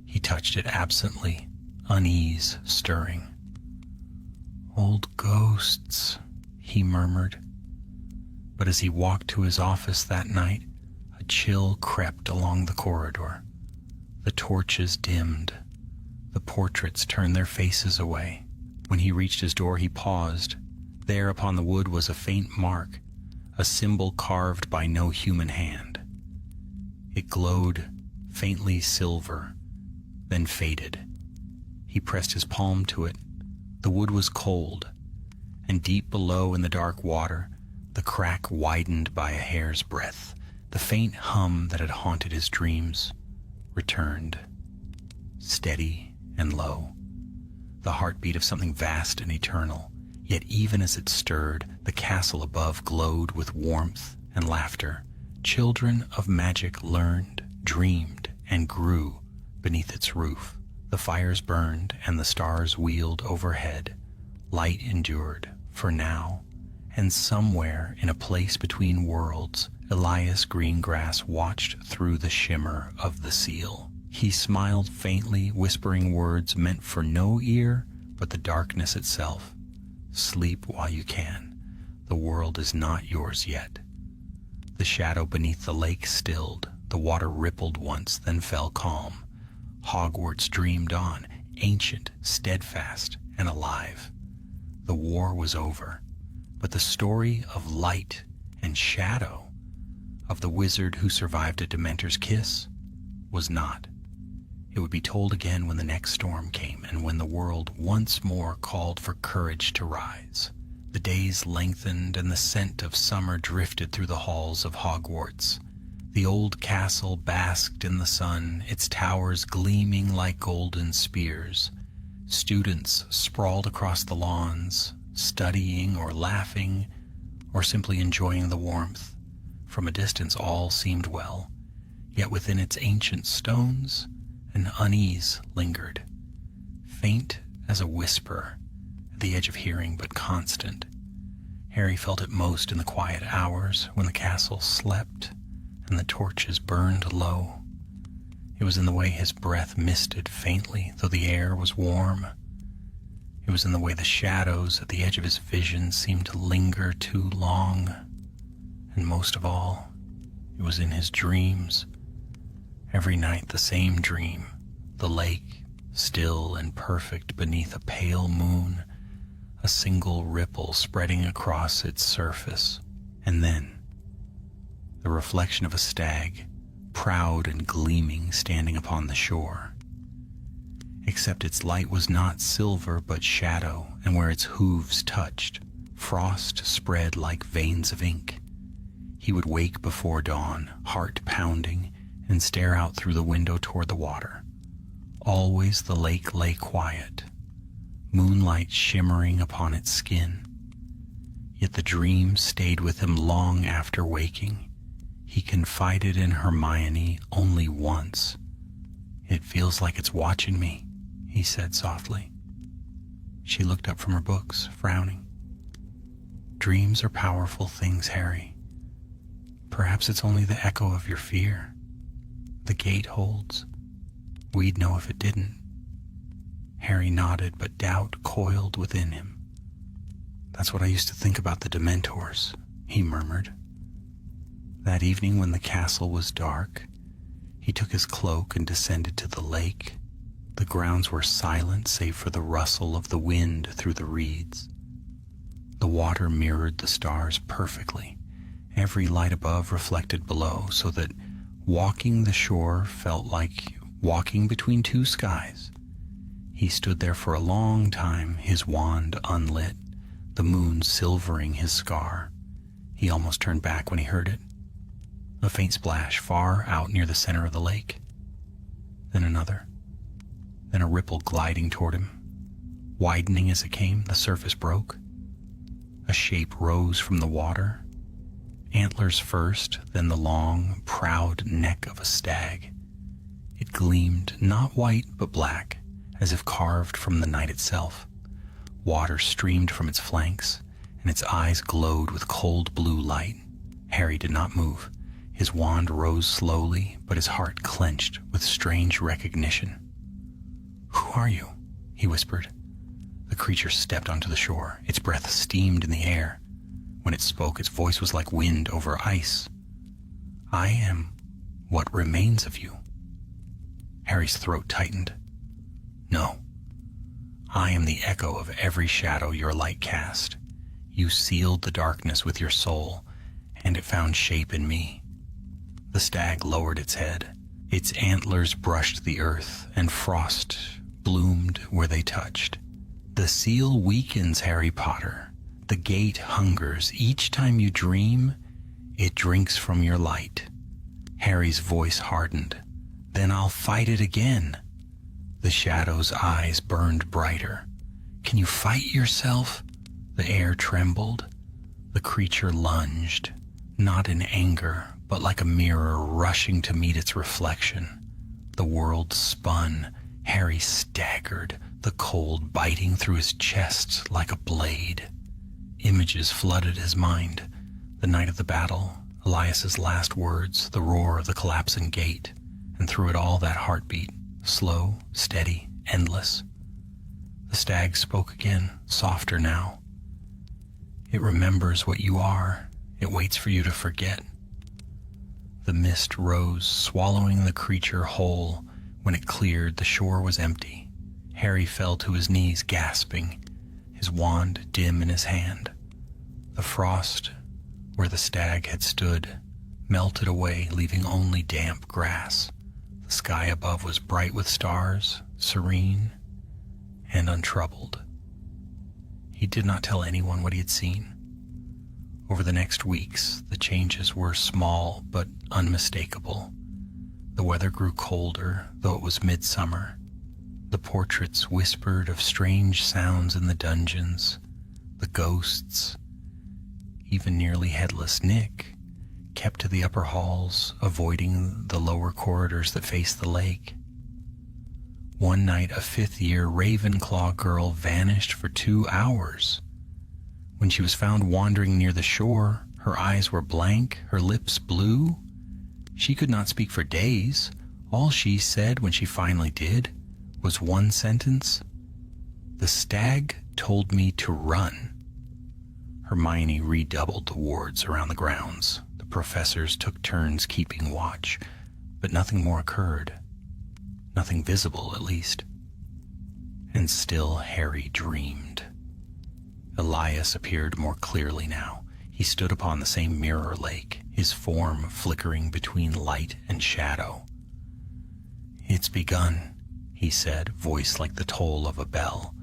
He touched it absently, unease stirring. "Old ghosts," he murmured. But as he walked to his office that night, a chill crept along the corridor. The torches dimmed. The portraits turned their faces away. When he reached his door, he paused. There upon the wood was a faint mark, a symbol carved by no human hand. It glowed faintly silver, then faded. He pressed his palm to it. The wood was cold, and deep below in the dark water, the crack widened by a hair's breadth. The faint hum that had haunted his dreams returned, steady and low, the heartbeat of something vast and eternal. Yet even as it stirred, the castle above glowed with warmth and laughter. Children of magic learned, dreamed, and grew beneath its roof. The fires burned and the stars wheeled overhead. Light endured for now, and somewhere in a place between worlds, Elias Greengrass watched through the shimmer of the seal. He smiled faintly, whispering words meant for no ear but the darkness itself. "Sleep while you can. The world is not yours yet." The shadow beneath the lake stilled. The water rippled once, then fell calm. Hogwarts dreamed on, ancient, steadfast, and alive. The war was over, but the story of light and shadow, of the wizard who survived a Dementor's kiss, was not. It would be told again when the next storm came, and when the world once more called for courage to rise. The days lengthened, and the scent of summer drifted through the halls of Hogwarts. The old castle basked in the sun, its towers gleaming like golden spears. Students sprawled across the lawns, studying or laughing, or simply enjoying the warmth. From a distance all seemed well, yet within its ancient stones an unease lingered, faint as a whisper, at the edge of hearing but constant. Harry felt it most in the quiet hours when the castle slept and the torches burned low. It was in the way his breath misted faintly, though the air was warm. It was in the way the shadows at the edge of his vision seemed to linger too long. And most of all, it was in his dreams. Every night the same dream, the lake, still and perfect beneath a pale moon, a single ripple spreading across its surface, and then the reflection of a stag, proud and gleaming, standing upon the shore. Except its light was not silver but shadow, and where its hooves touched, frost spread like veins of ink. He would wake before dawn, heart pounding, and stare out through the window toward the water. Always the lake lay quiet, moonlight shimmering upon its skin. Yet the dream stayed with him long after waking. He confided in Hermione only once. "It feels like it's watching me," he said softly. She looked up from her books, frowning. "Dreams are powerful things, Harry. Perhaps it's only the echo of your fear. The gate holds. We'd know if it didn't." Harry nodded, but doubt coiled within him. "That's what I used to think about the Dementors," he murmured. That evening when the castle was dark, he took his cloak and descended to the lake. The grounds were silent save for the rustle of the wind through the reeds. The water mirrored the stars perfectly, every light above reflected below, so that walking the shore felt like walking between two skies. He stood there for a long time, his wand unlit, the moon silvering his scar. He almost turned back when he heard it. A faint splash far out near the center of the lake. Then another. Then a ripple gliding toward him. Widening as it came, the surface broke. A shape rose from the water. Antlers first, then the long, proud neck of a stag. It gleamed, not white but black, as if carved from the night itself. Water streamed from its flanks, and its eyes glowed with cold blue light. Harry did not move. His wand rose slowly, but his heart clenched with strange recognition. "Who are you?" he whispered. The creature stepped onto the shore. Its breath steamed in the air. When it spoke, its voice was like wind over ice. "I am what remains of you." Harry's throat tightened. "No. I am the echo of every shadow your light cast. You sealed the darkness with your soul, and it found shape in me." The stag lowered its head. Its antlers brushed the earth, and frost bloomed where they touched. "The seal weakens, Harry Potter. The gate hungers. Each time you dream, it drinks from your light." Harry's voice hardened. "Then I'll fight it again." The shadow's eyes burned brighter. "Can you fight yourself?" The air trembled. The creature lunged, not in anger, but like a mirror rushing to meet its reflection. The world spun. Harry staggered, the cold biting through his chest like a blade. Images flooded his mind. The night of the battle, Elias's last words, the roar of the collapsing gate, and through it all that heartbeat, slow, steady, endless. The stag spoke again, softer now. "It remembers what you are. It waits for you to forget." The mist rose, swallowing the creature whole. When it cleared, the shore was empty. Harry fell to his knees, gasping, his wand dim in his hand. The frost, where the stag had stood, melted away, leaving only damp grass. The sky above was bright with stars, serene and untroubled. He did not tell anyone what he had seen. Over the next weeks, the changes were small but unmistakable. The weather grew colder, though it was midsummer. The portraits whispered of strange sounds in the dungeons. The ghosts, even nearly headless Nick, kept to the upper halls, avoiding the lower corridors that faced the lake. One night, a fifth-year Ravenclaw girl vanished for 2 hours. When she was found wandering near the shore, her eyes were blank, her lips blue. She could not speak for days. All she said when she finally did was one sentence: "The stag told me to run." Hermione redoubled the wards around the grounds. The professors took turns keeping watch. but nothing more occurred. Nothing visible, at least. And still Harry dreamed. Elias appeared more clearly now. He stood upon the same mirror lake, his form flickering between light and shadow. "It's begun," he said, voice like the toll of a bell.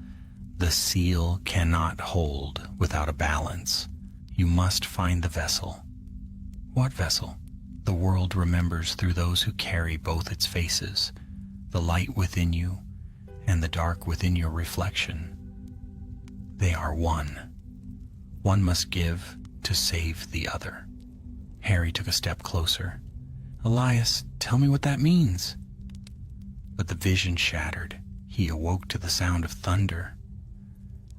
"The seal cannot hold without a balance. You must find the vessel." "What vessel?" "The world remembers through those who carry both its faces, the light within you and the dark within your reflection. They are one. One must give to save the other." Harry took a step closer. "Elias, tell me what that means." But the vision shattered. He awoke to the sound of thunder.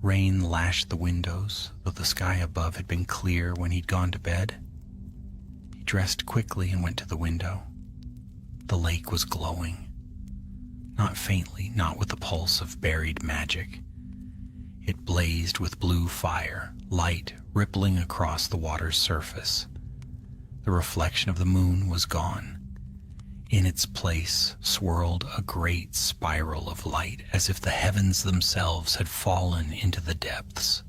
Rain lashed the windows, though the sky above had been clear when he'd gone to bed. He dressed quickly and went to the window. The lake was glowing. Not faintly, not with the pulse of buried magic. It blazed with blue fire, light rippling across the water's surface. The reflection of the moon was gone. In its place swirled a great spiral of light, as if the heavens themselves had fallen into the depths.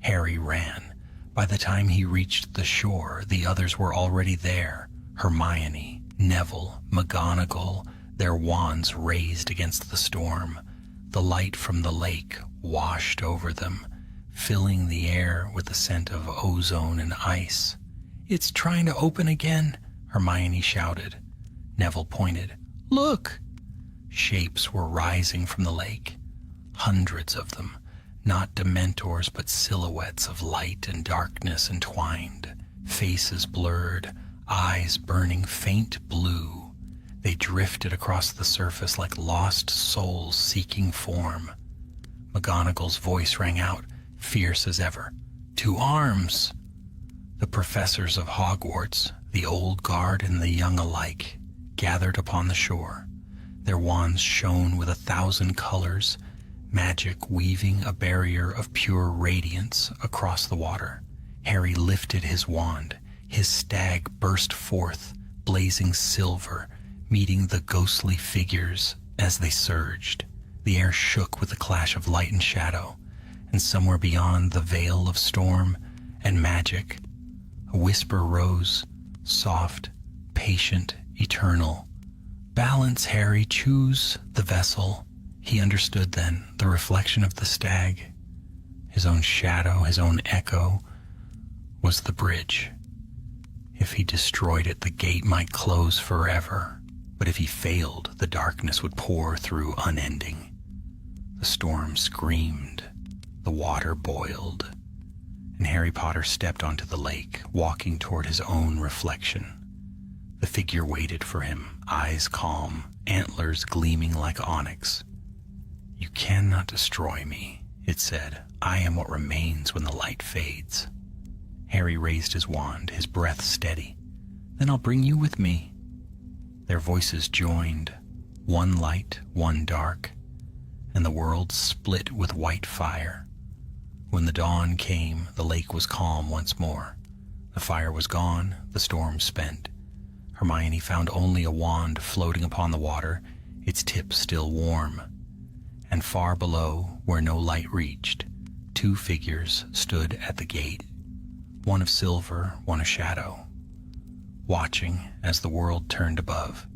Harry ran. By the time he reached the shore, the others were already there. Hermione, Neville, McGonagall, their wands raised against the storm. The light from the lake washed over them, filling the air with the scent of ozone and ice. "It's trying to open again," Hermione shouted. Neville pointed. "Look!" Shapes were rising from the lake. Hundreds of them, not Dementors but silhouettes of light and darkness entwined, faces blurred, eyes burning faint blue. They drifted across the surface like lost souls seeking form. McGonagall's voice rang out, fierce as ever. "To arms!" The professors of Hogwarts, the old guard and the young alike, gathered upon the shore. Their wands shone with 1,000 colors, magic weaving a barrier of pure radiance across the water. Harry lifted his wand. His stag burst forth, blazing silver, meeting the ghostly figures as they surged. The air shook with the clash of light and shadow, and somewhere beyond the veil of storm and magic, a whisper rose, soft, patient, eternal. "Balance, Harry, choose the vessel." He understood then the reflection of the stag. His own shadow, his own echo, was the bridge. If he destroyed it, the gate might close forever. But if he failed, the darkness would pour through unending. The storm screamed, the water boiled, and Harry Potter stepped onto the lake, walking toward his own reflection. The figure waited for him, eyes calm, antlers gleaming like onyx. "You cannot destroy me," it said. "I am what remains when the light fades." Harry raised his wand, his breath steady. "Then I'll bring you with me." Their voices joined, one light, one dark, and the world split with white fire. When the dawn came, the lake was calm once more. The fire was gone, the storm spent. Hermione found only a wand floating upon the water, its tip still warm. And far below, where no light reached, 2 figures stood at the gate, one of silver, one a shadow, watching as the world turned above.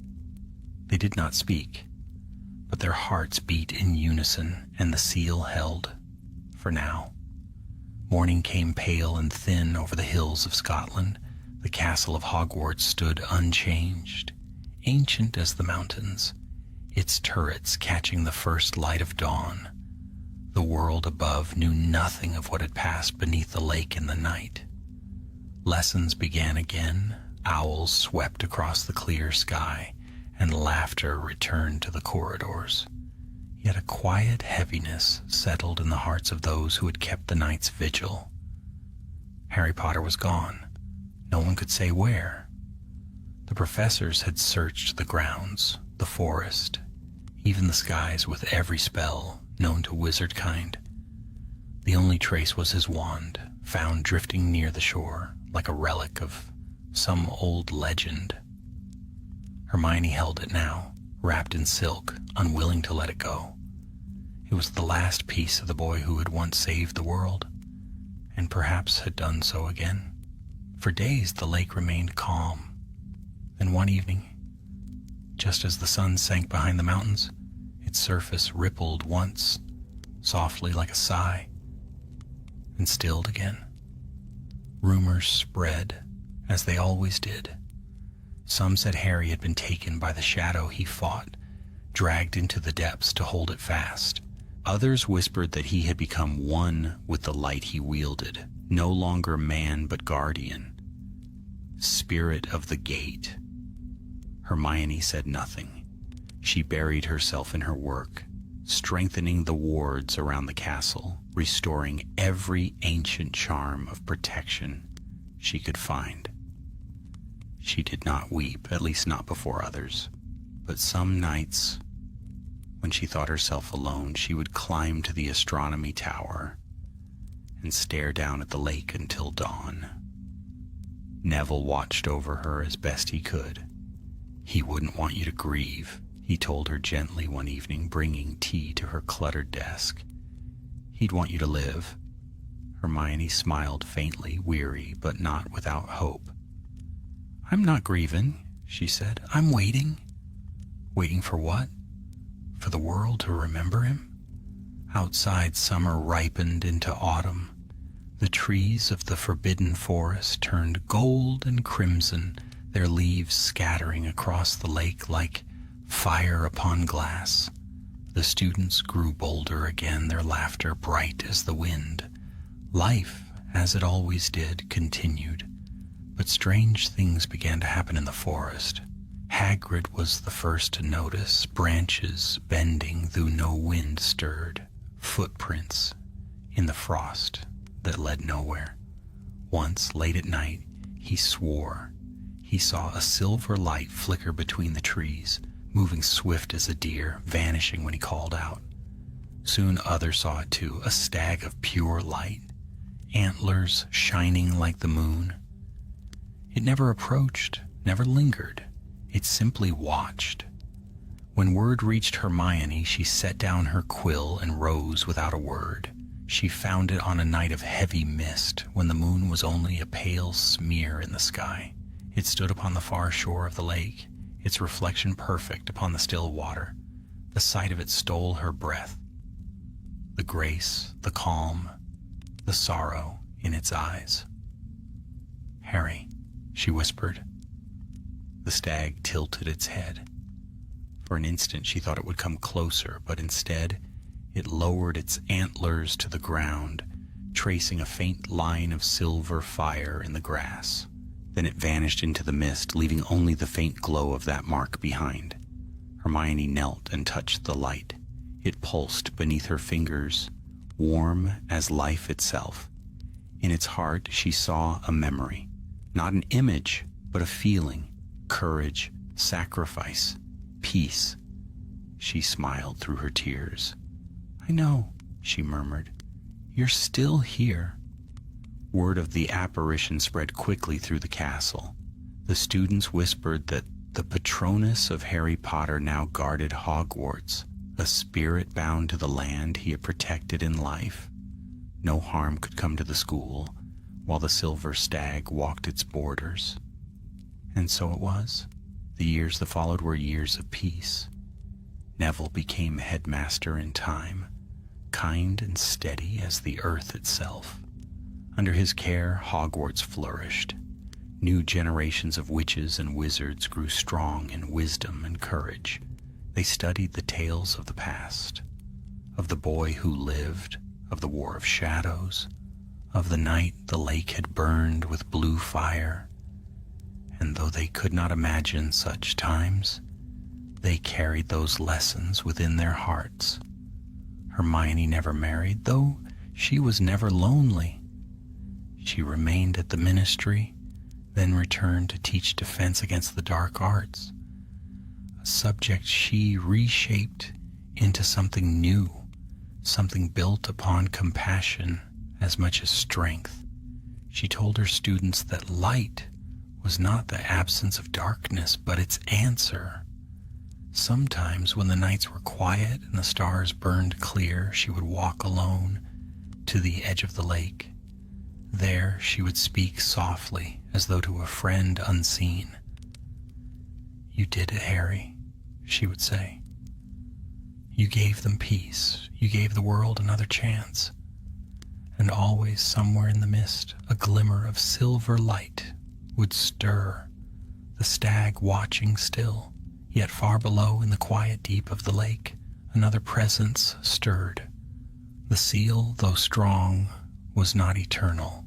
They did not speak, but their hearts beat in unison, and the seal held, for now. Morning came pale and thin over the hills of Scotland. The castle of Hogwarts stood unchanged, ancient as the mountains, its turrets catching the first light of dawn. The world above knew nothing of what had passed beneath the lake in the night. Lessons began again, owls swept across the clear sky, and laughter returned to the corridors. Yet a quiet heaviness settled in the hearts of those who had kept the night's vigil. Harry Potter was gone. No one could say where. The professors had searched the grounds, the forest, even the skies with every spell known to wizard kind. The only trace was his wand, found drifting near the shore, like a relic of some old legend. Hermione held it now, wrapped in silk, unwilling to let it go. It was the last piece of the boy who had once saved the world, and perhaps had done so again. For days the lake remained calm. Then one evening, just as the sun sank behind the mountains, its surface rippled once, softly like a sigh, and stilled again. Rumors spread, as they always did. Some said Harry had been taken by the shadow he fought, dragged into the depths to hold it fast. Others whispered that he had become one with the light he wielded, no longer man but guardian, spirit of the gate. Hermione said nothing. She buried herself in her work, strengthening the wards around the castle, restoring every ancient charm of protection she could find. She did not weep, at least not before others, but some nights, when she thought herself alone, she would climb to the astronomy tower and stare down at the lake until dawn. Neville watched over her as best he could. He wouldn't want you to grieve, he told her gently one evening, bringing tea to her cluttered desk. He'd want you to live. Hermione smiled faintly, weary, but not without hope. I'm not grieving, she said. I'm waiting. Waiting for what? For the world to remember him? Outside, summer ripened into autumn. The trees of the forbidden forest turned gold and crimson, their leaves scattering across the lake like fire upon glass. The students grew bolder again, their laughter bright as the wind. Life, as it always did, continued. But strange things began to happen in the forest. Hagrid was the first to notice, branches bending though no wind stirred, footprints in the frost that led nowhere. Once, late at night, he swore he saw a silver light flicker between the trees, moving swift as a deer, vanishing when he called out. Soon others saw it too, a stag of pure light, antlers shining like the moon. It never approached, never lingered. It simply watched. When word reached Hermione, she set down her quill and rose without a word. She found it on a night of heavy mist, when the moon was only a pale smear in the sky. It stood upon the far shore of the lake, its reflection perfect upon the still water. The sight of it stole her breath. The grace, the calm, the sorrow in its eyes. Harry, she whispered. The stag tilted its head. For an instant she thought it would come closer, but instead it lowered its antlers to the ground, tracing a faint line of silver fire in the grass. Then it vanished into the mist, leaving only the faint glow of that mark behind. Hermione knelt and touched the light. It pulsed beneath her fingers, warm as life itself. In its heart she saw a memory, not an image, but a feeling, courage, sacrifice, peace. She smiled through her tears. I know, she murmured. You're still here. Word of the apparition spread quickly through the castle. The students whispered that the Patronus of Harry Potter now guarded Hogwarts, a spirit bound to the land he had protected in life. No harm could come to the school, while the silver stag walked its borders. And so it was. The years that followed were years of peace. Neville became headmaster in time, kind and steady as the earth itself. Under his care, Hogwarts flourished. New generations of witches and wizards grew strong in wisdom and courage. They studied the tales of the past, of the boy who lived, of the War of Shadows, of the night the lake had burned with blue fire. And though they could not imagine such times, they carried those lessons within their hearts. Hermione never married, though she was never lonely. She remained at the ministry, then returned to teach defense against the dark arts, a subject she reshaped into something new, something built upon compassion as much as strength. She told her students that light was not the absence of darkness, but its answer. Sometimes when the nights were quiet and the stars burned clear, she would walk alone to the edge of the lake. There she would speak softly, as though to a friend unseen. "You did it, Harry," she would say. "You gave them peace. You gave the world another chance." And always somewhere in the mist, a glimmer of silver light would stir, the stag watching still, yet far below in the quiet deep of the lake, another presence stirred. The seal, though strong, was not eternal.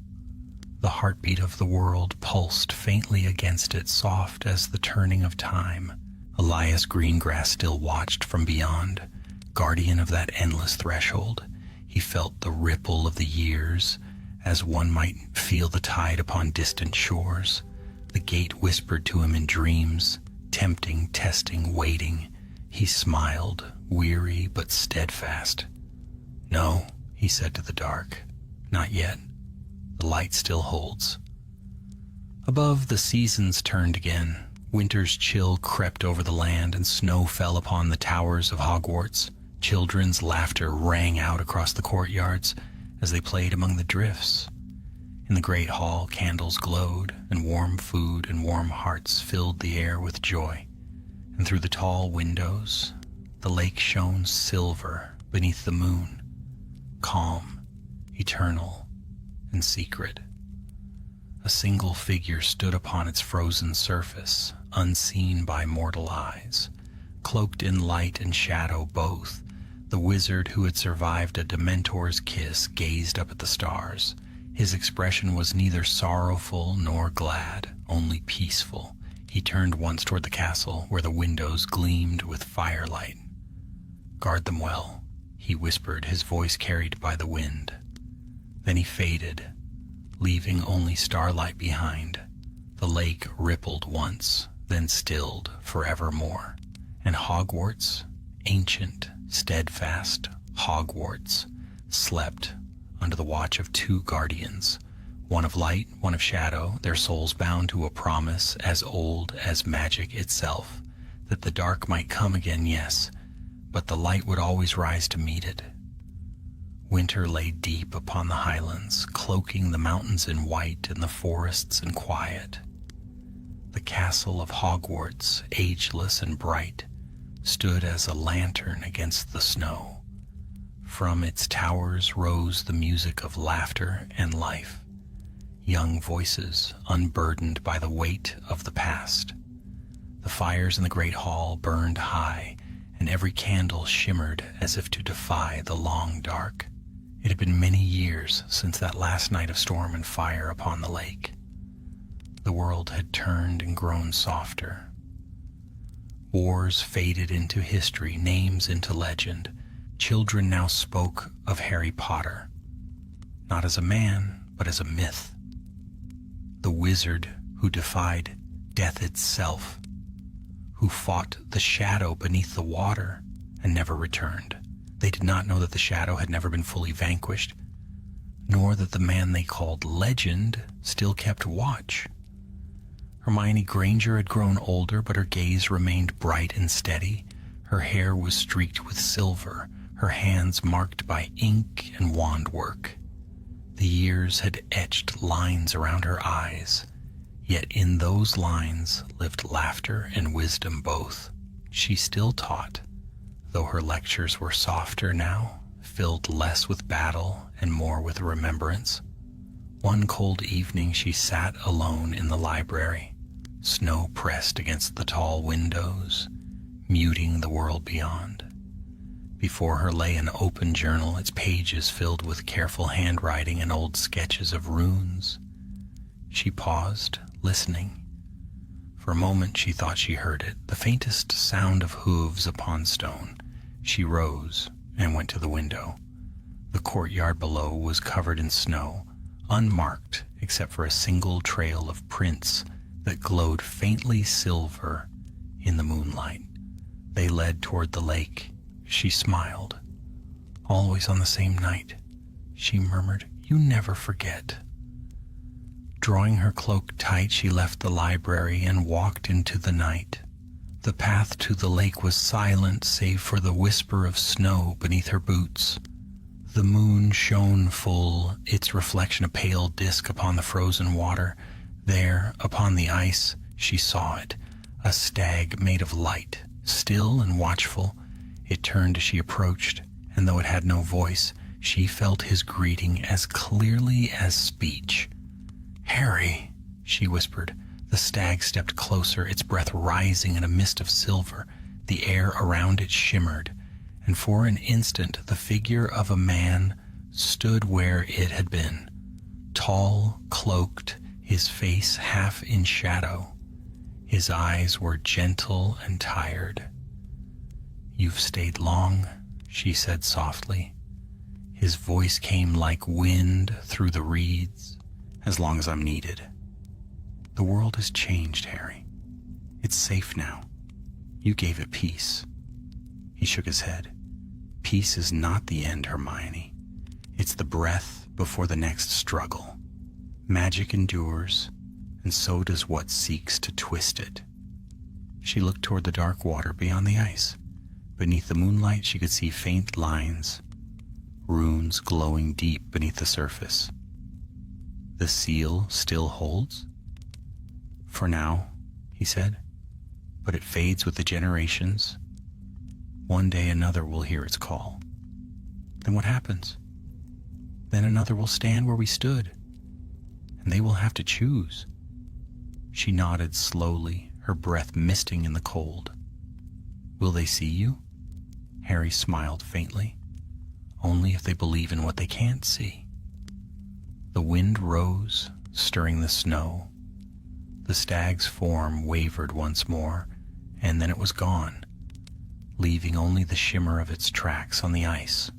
The heartbeat of the world pulsed faintly against it, soft as the turning of time. Elias Greengrass still watched from beyond, guardian of that endless threshold. He felt the ripple of the years, as one might feel the tide upon distant shores. The gate whispered to him in dreams, tempting, testing, waiting. He smiled, weary but steadfast. "No," he said to the dark, "not yet. The light still holds." Above, the seasons turned again. Winter's chill crept over the land, and snow fell upon the towers of Hogwarts. Children's laughter rang out across the courtyards as they played among the drifts. In the great hall, candles glowed, and warm food and warm hearts filled the air with joy. And through the tall windows, the lake shone silver beneath the moon, calm, eternal, and secret. A single figure stood upon its frozen surface, unseen by mortal eyes, cloaked in light and shadow both. The wizard who had survived a Dementor's kiss gazed up at the stars. His expression was neither sorrowful nor glad, only peaceful. He turned once toward the castle, where the windows gleamed with firelight. "Guard them well," he whispered, his voice carried by the wind. Then he faded, leaving only starlight behind. The lake rippled once, then stilled forevermore. And Hogwarts, ancient, steadfast Hogwarts, slept under the watch of two guardians, one of light, one of shadow, their souls bound to a promise as old as magic itself, that the dark might come again, yes, but the light would always rise to meet it. Winter lay deep upon the highlands, cloaking the mountains in white and the forests in quiet. The castle of Hogwarts, ageless and bright, stood as a lantern against the snow. From its towers rose the music of laughter and life, young voices unburdened by the weight of the past. The fires in the great hall burned high, and every candle shimmered as if to defy the long dark. It had been many years since that last night of storm and fire upon the lake. The world had turned and grown softer. Wars faded into history, names into legend. Children now spoke of Harry Potter, not as a man, but as a myth. The wizard who defied death itself, who fought the shadow beneath the water and never returned. They did not know that the shadow had never been fully vanquished, nor that the man they called Legend still kept watch. Hermione Granger had grown older, but her gaze remained bright and steady. Her hair was streaked with silver, her hands marked by ink and wand work. The years had etched lines around her eyes, yet in those lines lived laughter and wisdom both. She still taught, though her lectures were softer now, filled less with battle and more with remembrance. One cold evening she sat alone in the library. Snow pressed against the tall windows, muting the world beyond. Before her lay an open journal, its pages filled with careful handwriting and old sketches of runes. She paused, listening. For a moment she thought she heard it, the faintest sound of hooves upon stone. She rose and went to the window. The courtyard below was covered in snow, unmarked except for a single trail of prints that glowed faintly silver in the moonlight. They led toward the lake. She smiled. "Always on the same night," she murmured. "You never forget." Drawing her cloak tight, she left the library and walked into the night. The path to the lake was silent save for the whisper of snow beneath her boots. The moon shone full, its reflection a pale disk upon the frozen water. There, upon the ice, she saw it, a stag made of light, still and watchful. It turned as she approached, and though it had no voice, she felt his greeting as clearly as speech. "Harry," she whispered. The stag stepped closer, its breath rising in a mist of silver. The air around it shimmered, and for an instant the figure of a man stood where it had been, tall, cloaked, his face half in shadow. His eyes were gentle and tired. "You've stayed long," she said softly. His voice came like wind through the reeds. "As long as I'm needed." "The world has changed, Harry. It's safe now. You gave it peace." He shook his head. "Peace is not the end, Hermione. It's the breath before the next struggle. Magic endures, and so does what seeks to twist it." She looked toward the dark water beyond the ice. Beneath the moonlight, she could see faint lines, runes glowing deep beneath the surface. "The seal still holds?" "For now," he said, "but it fades with the generations. One day another will hear its call. Then what happens? Then another will stand where we stood, and they will have to choose." She nodded slowly, her breath misting in the cold. "Will they see you?" Harry smiled faintly. "Only if they believe in what they can't see." The wind rose, stirring the snow. The stag's form wavered once more, and then it was gone, leaving only the shimmer of its tracks on the ice.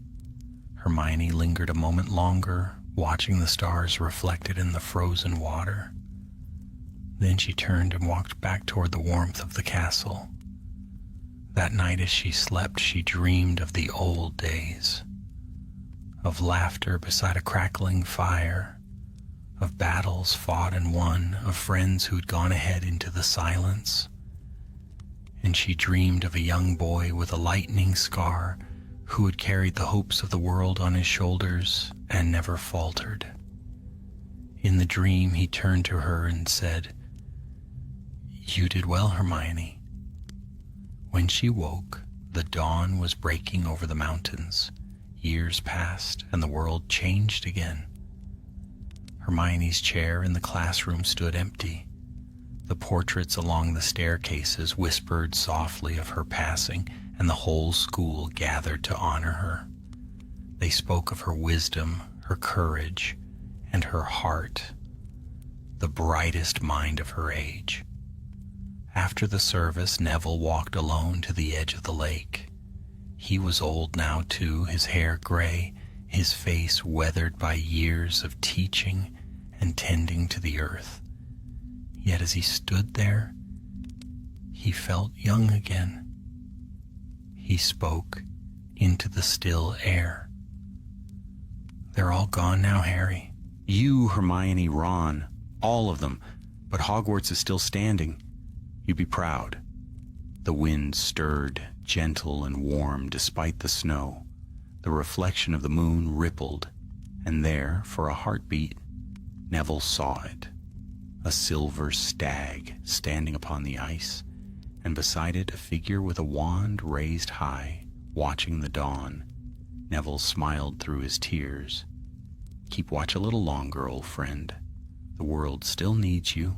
Hermione lingered a moment longer, watching the stars reflected in the frozen water. Then she turned and walked back toward the warmth of the castle. That night as she slept, she dreamed of the old days, of laughter beside a crackling fire, of battles fought and won, of friends who'd gone ahead into the silence. And she dreamed of a young boy with a lightning scar who had carried the hopes of the world on his shoulders and never faltered. In the dream, he turned to her and said, "You did well, Hermione." When she woke, the dawn was breaking over the mountains. Years passed, and the world changed again. Hermione's chair in the classroom stood empty. The portraits along the staircases whispered softly of her passing, and the whole school gathered to honor her. They spoke of her wisdom, her courage, and her heart, the brightest mind of her age. After the service, Neville walked alone to the edge of the lake. He was old now, too, his hair gray, his face weathered by years of teaching and tending to the earth. Yet as he stood there, he felt young again. He spoke into the still air. "They're all gone now, Harry. You, Hermione, Ron, all of them, but Hogwarts is still standing. You'd be proud." The wind stirred, gentle and warm despite the snow. The reflection of the moon rippled, and there, for a heartbeat, Neville saw it. A silver stag standing upon the ice, and beside it a figure with a wand raised high, watching the dawn. Neville smiled through his tears. "Keep watch a little longer, old friend. The world still needs you."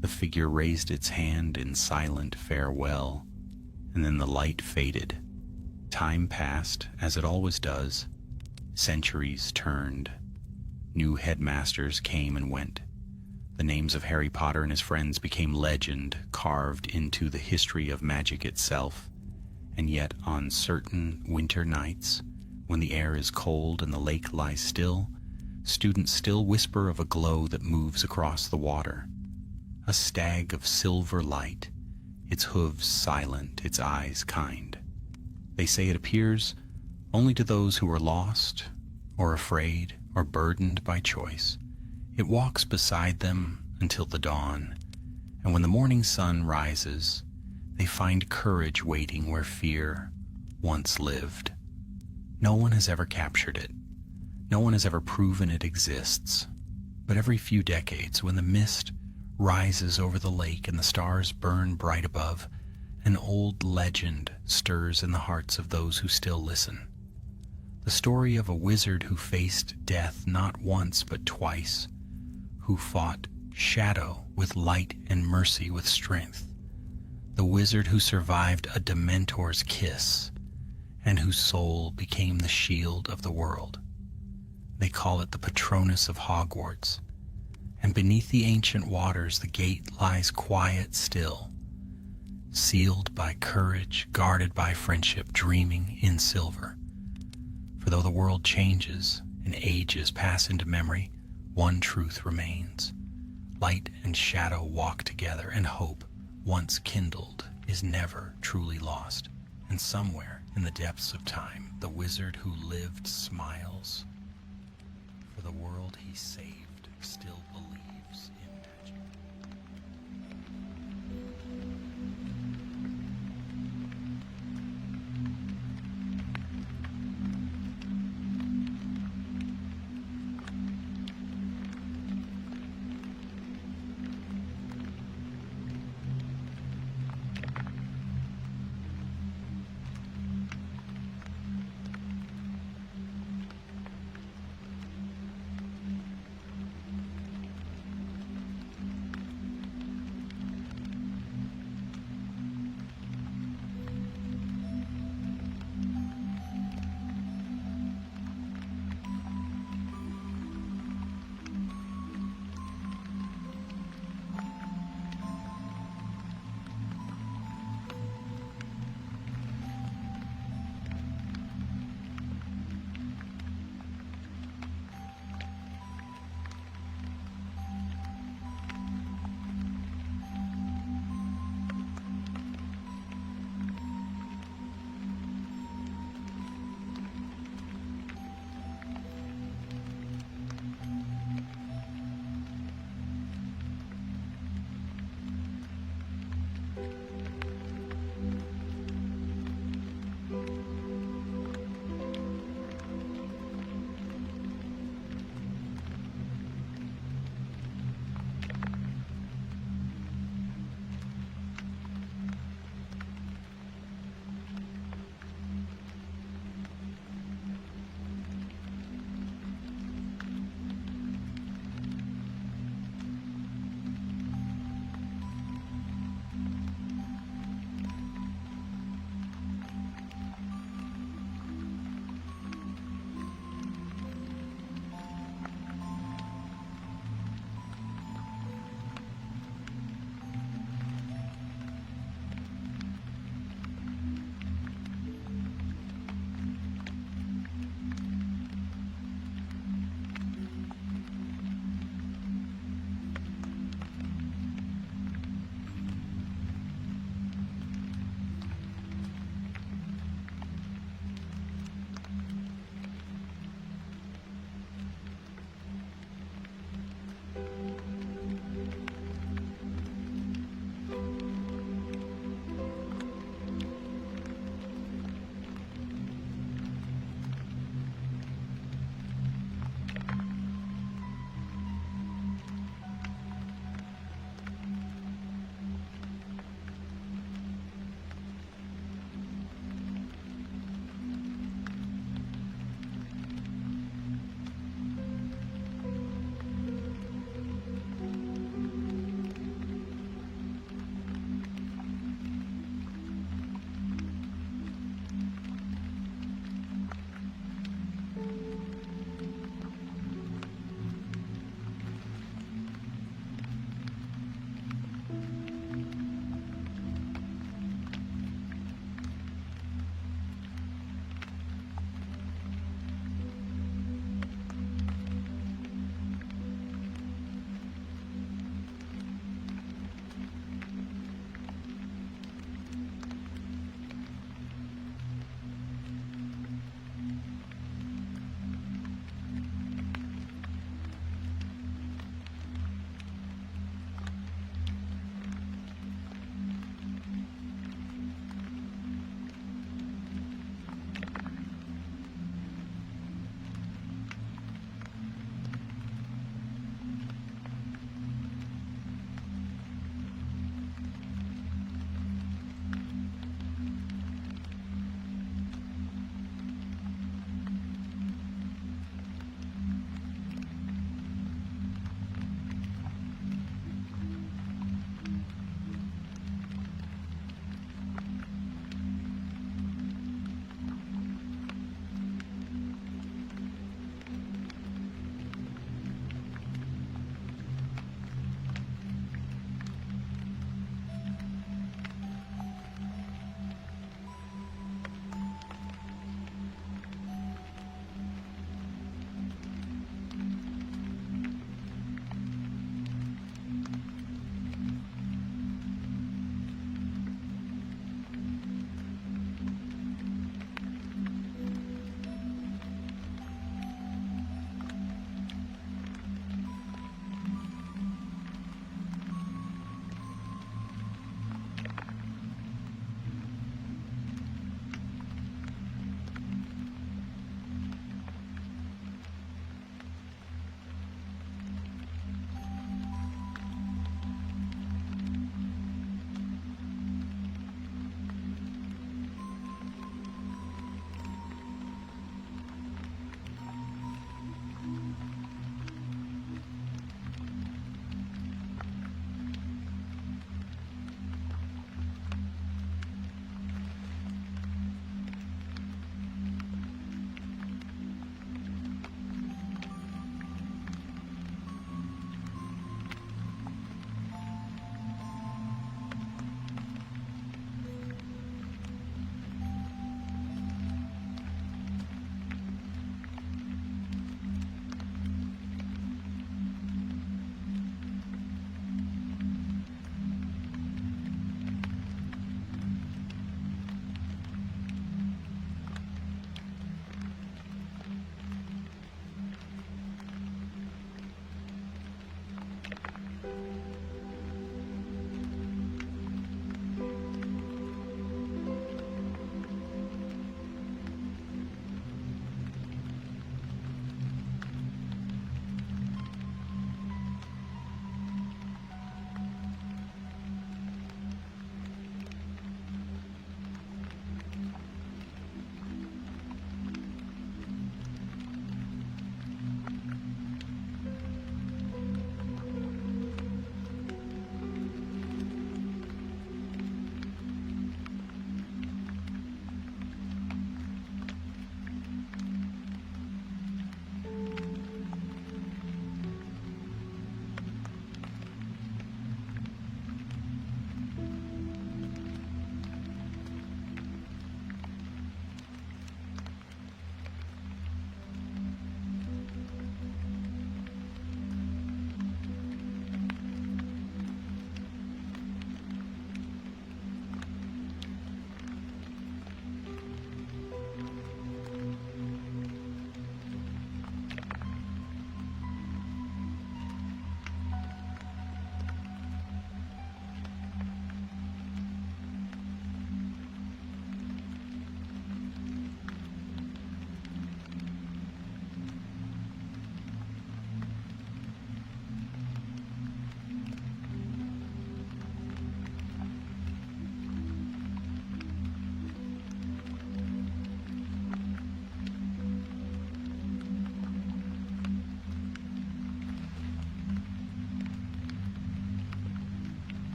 The figure raised its hand in silent farewell, and then the light faded. Time passed, as it always does. Centuries turned. New headmasters came and went. The names of Harry Potter and his friends became legend, carved into the history of magic itself. And yet, on certain winter nights, when the air is cold and the lake lies still, students still whisper of a glow that moves across the water. A stag of silver light, its hooves silent, its eyes kind. They say it appears only to those who are lost, or afraid, or burdened by choice, It walks beside them until the dawn, and when the morning sun rises, they find courage waiting where fear once lived. No one has ever captured it. No one has ever proven it exists. But every few decades, when the mist rises over the lake and the stars burn bright above, an old legend stirs in the hearts of those who still listen. The story of a wizard who faced death not once but twice, who fought shadow with light and mercy with strength. The wizard who survived a Dementor's kiss and whose soul became the shield of the world. They call it the Patronus of Hogwarts, and beneath the ancient waters the gate lies quiet still, sealed by courage, guarded by friendship, dreaming in silver. For though the world changes and ages pass into memory, one truth remains. Light and shadow walk together, and hope, once kindled, is never truly lost. And somewhere in the depths of time, the wizard who lived smiles, for the world he saved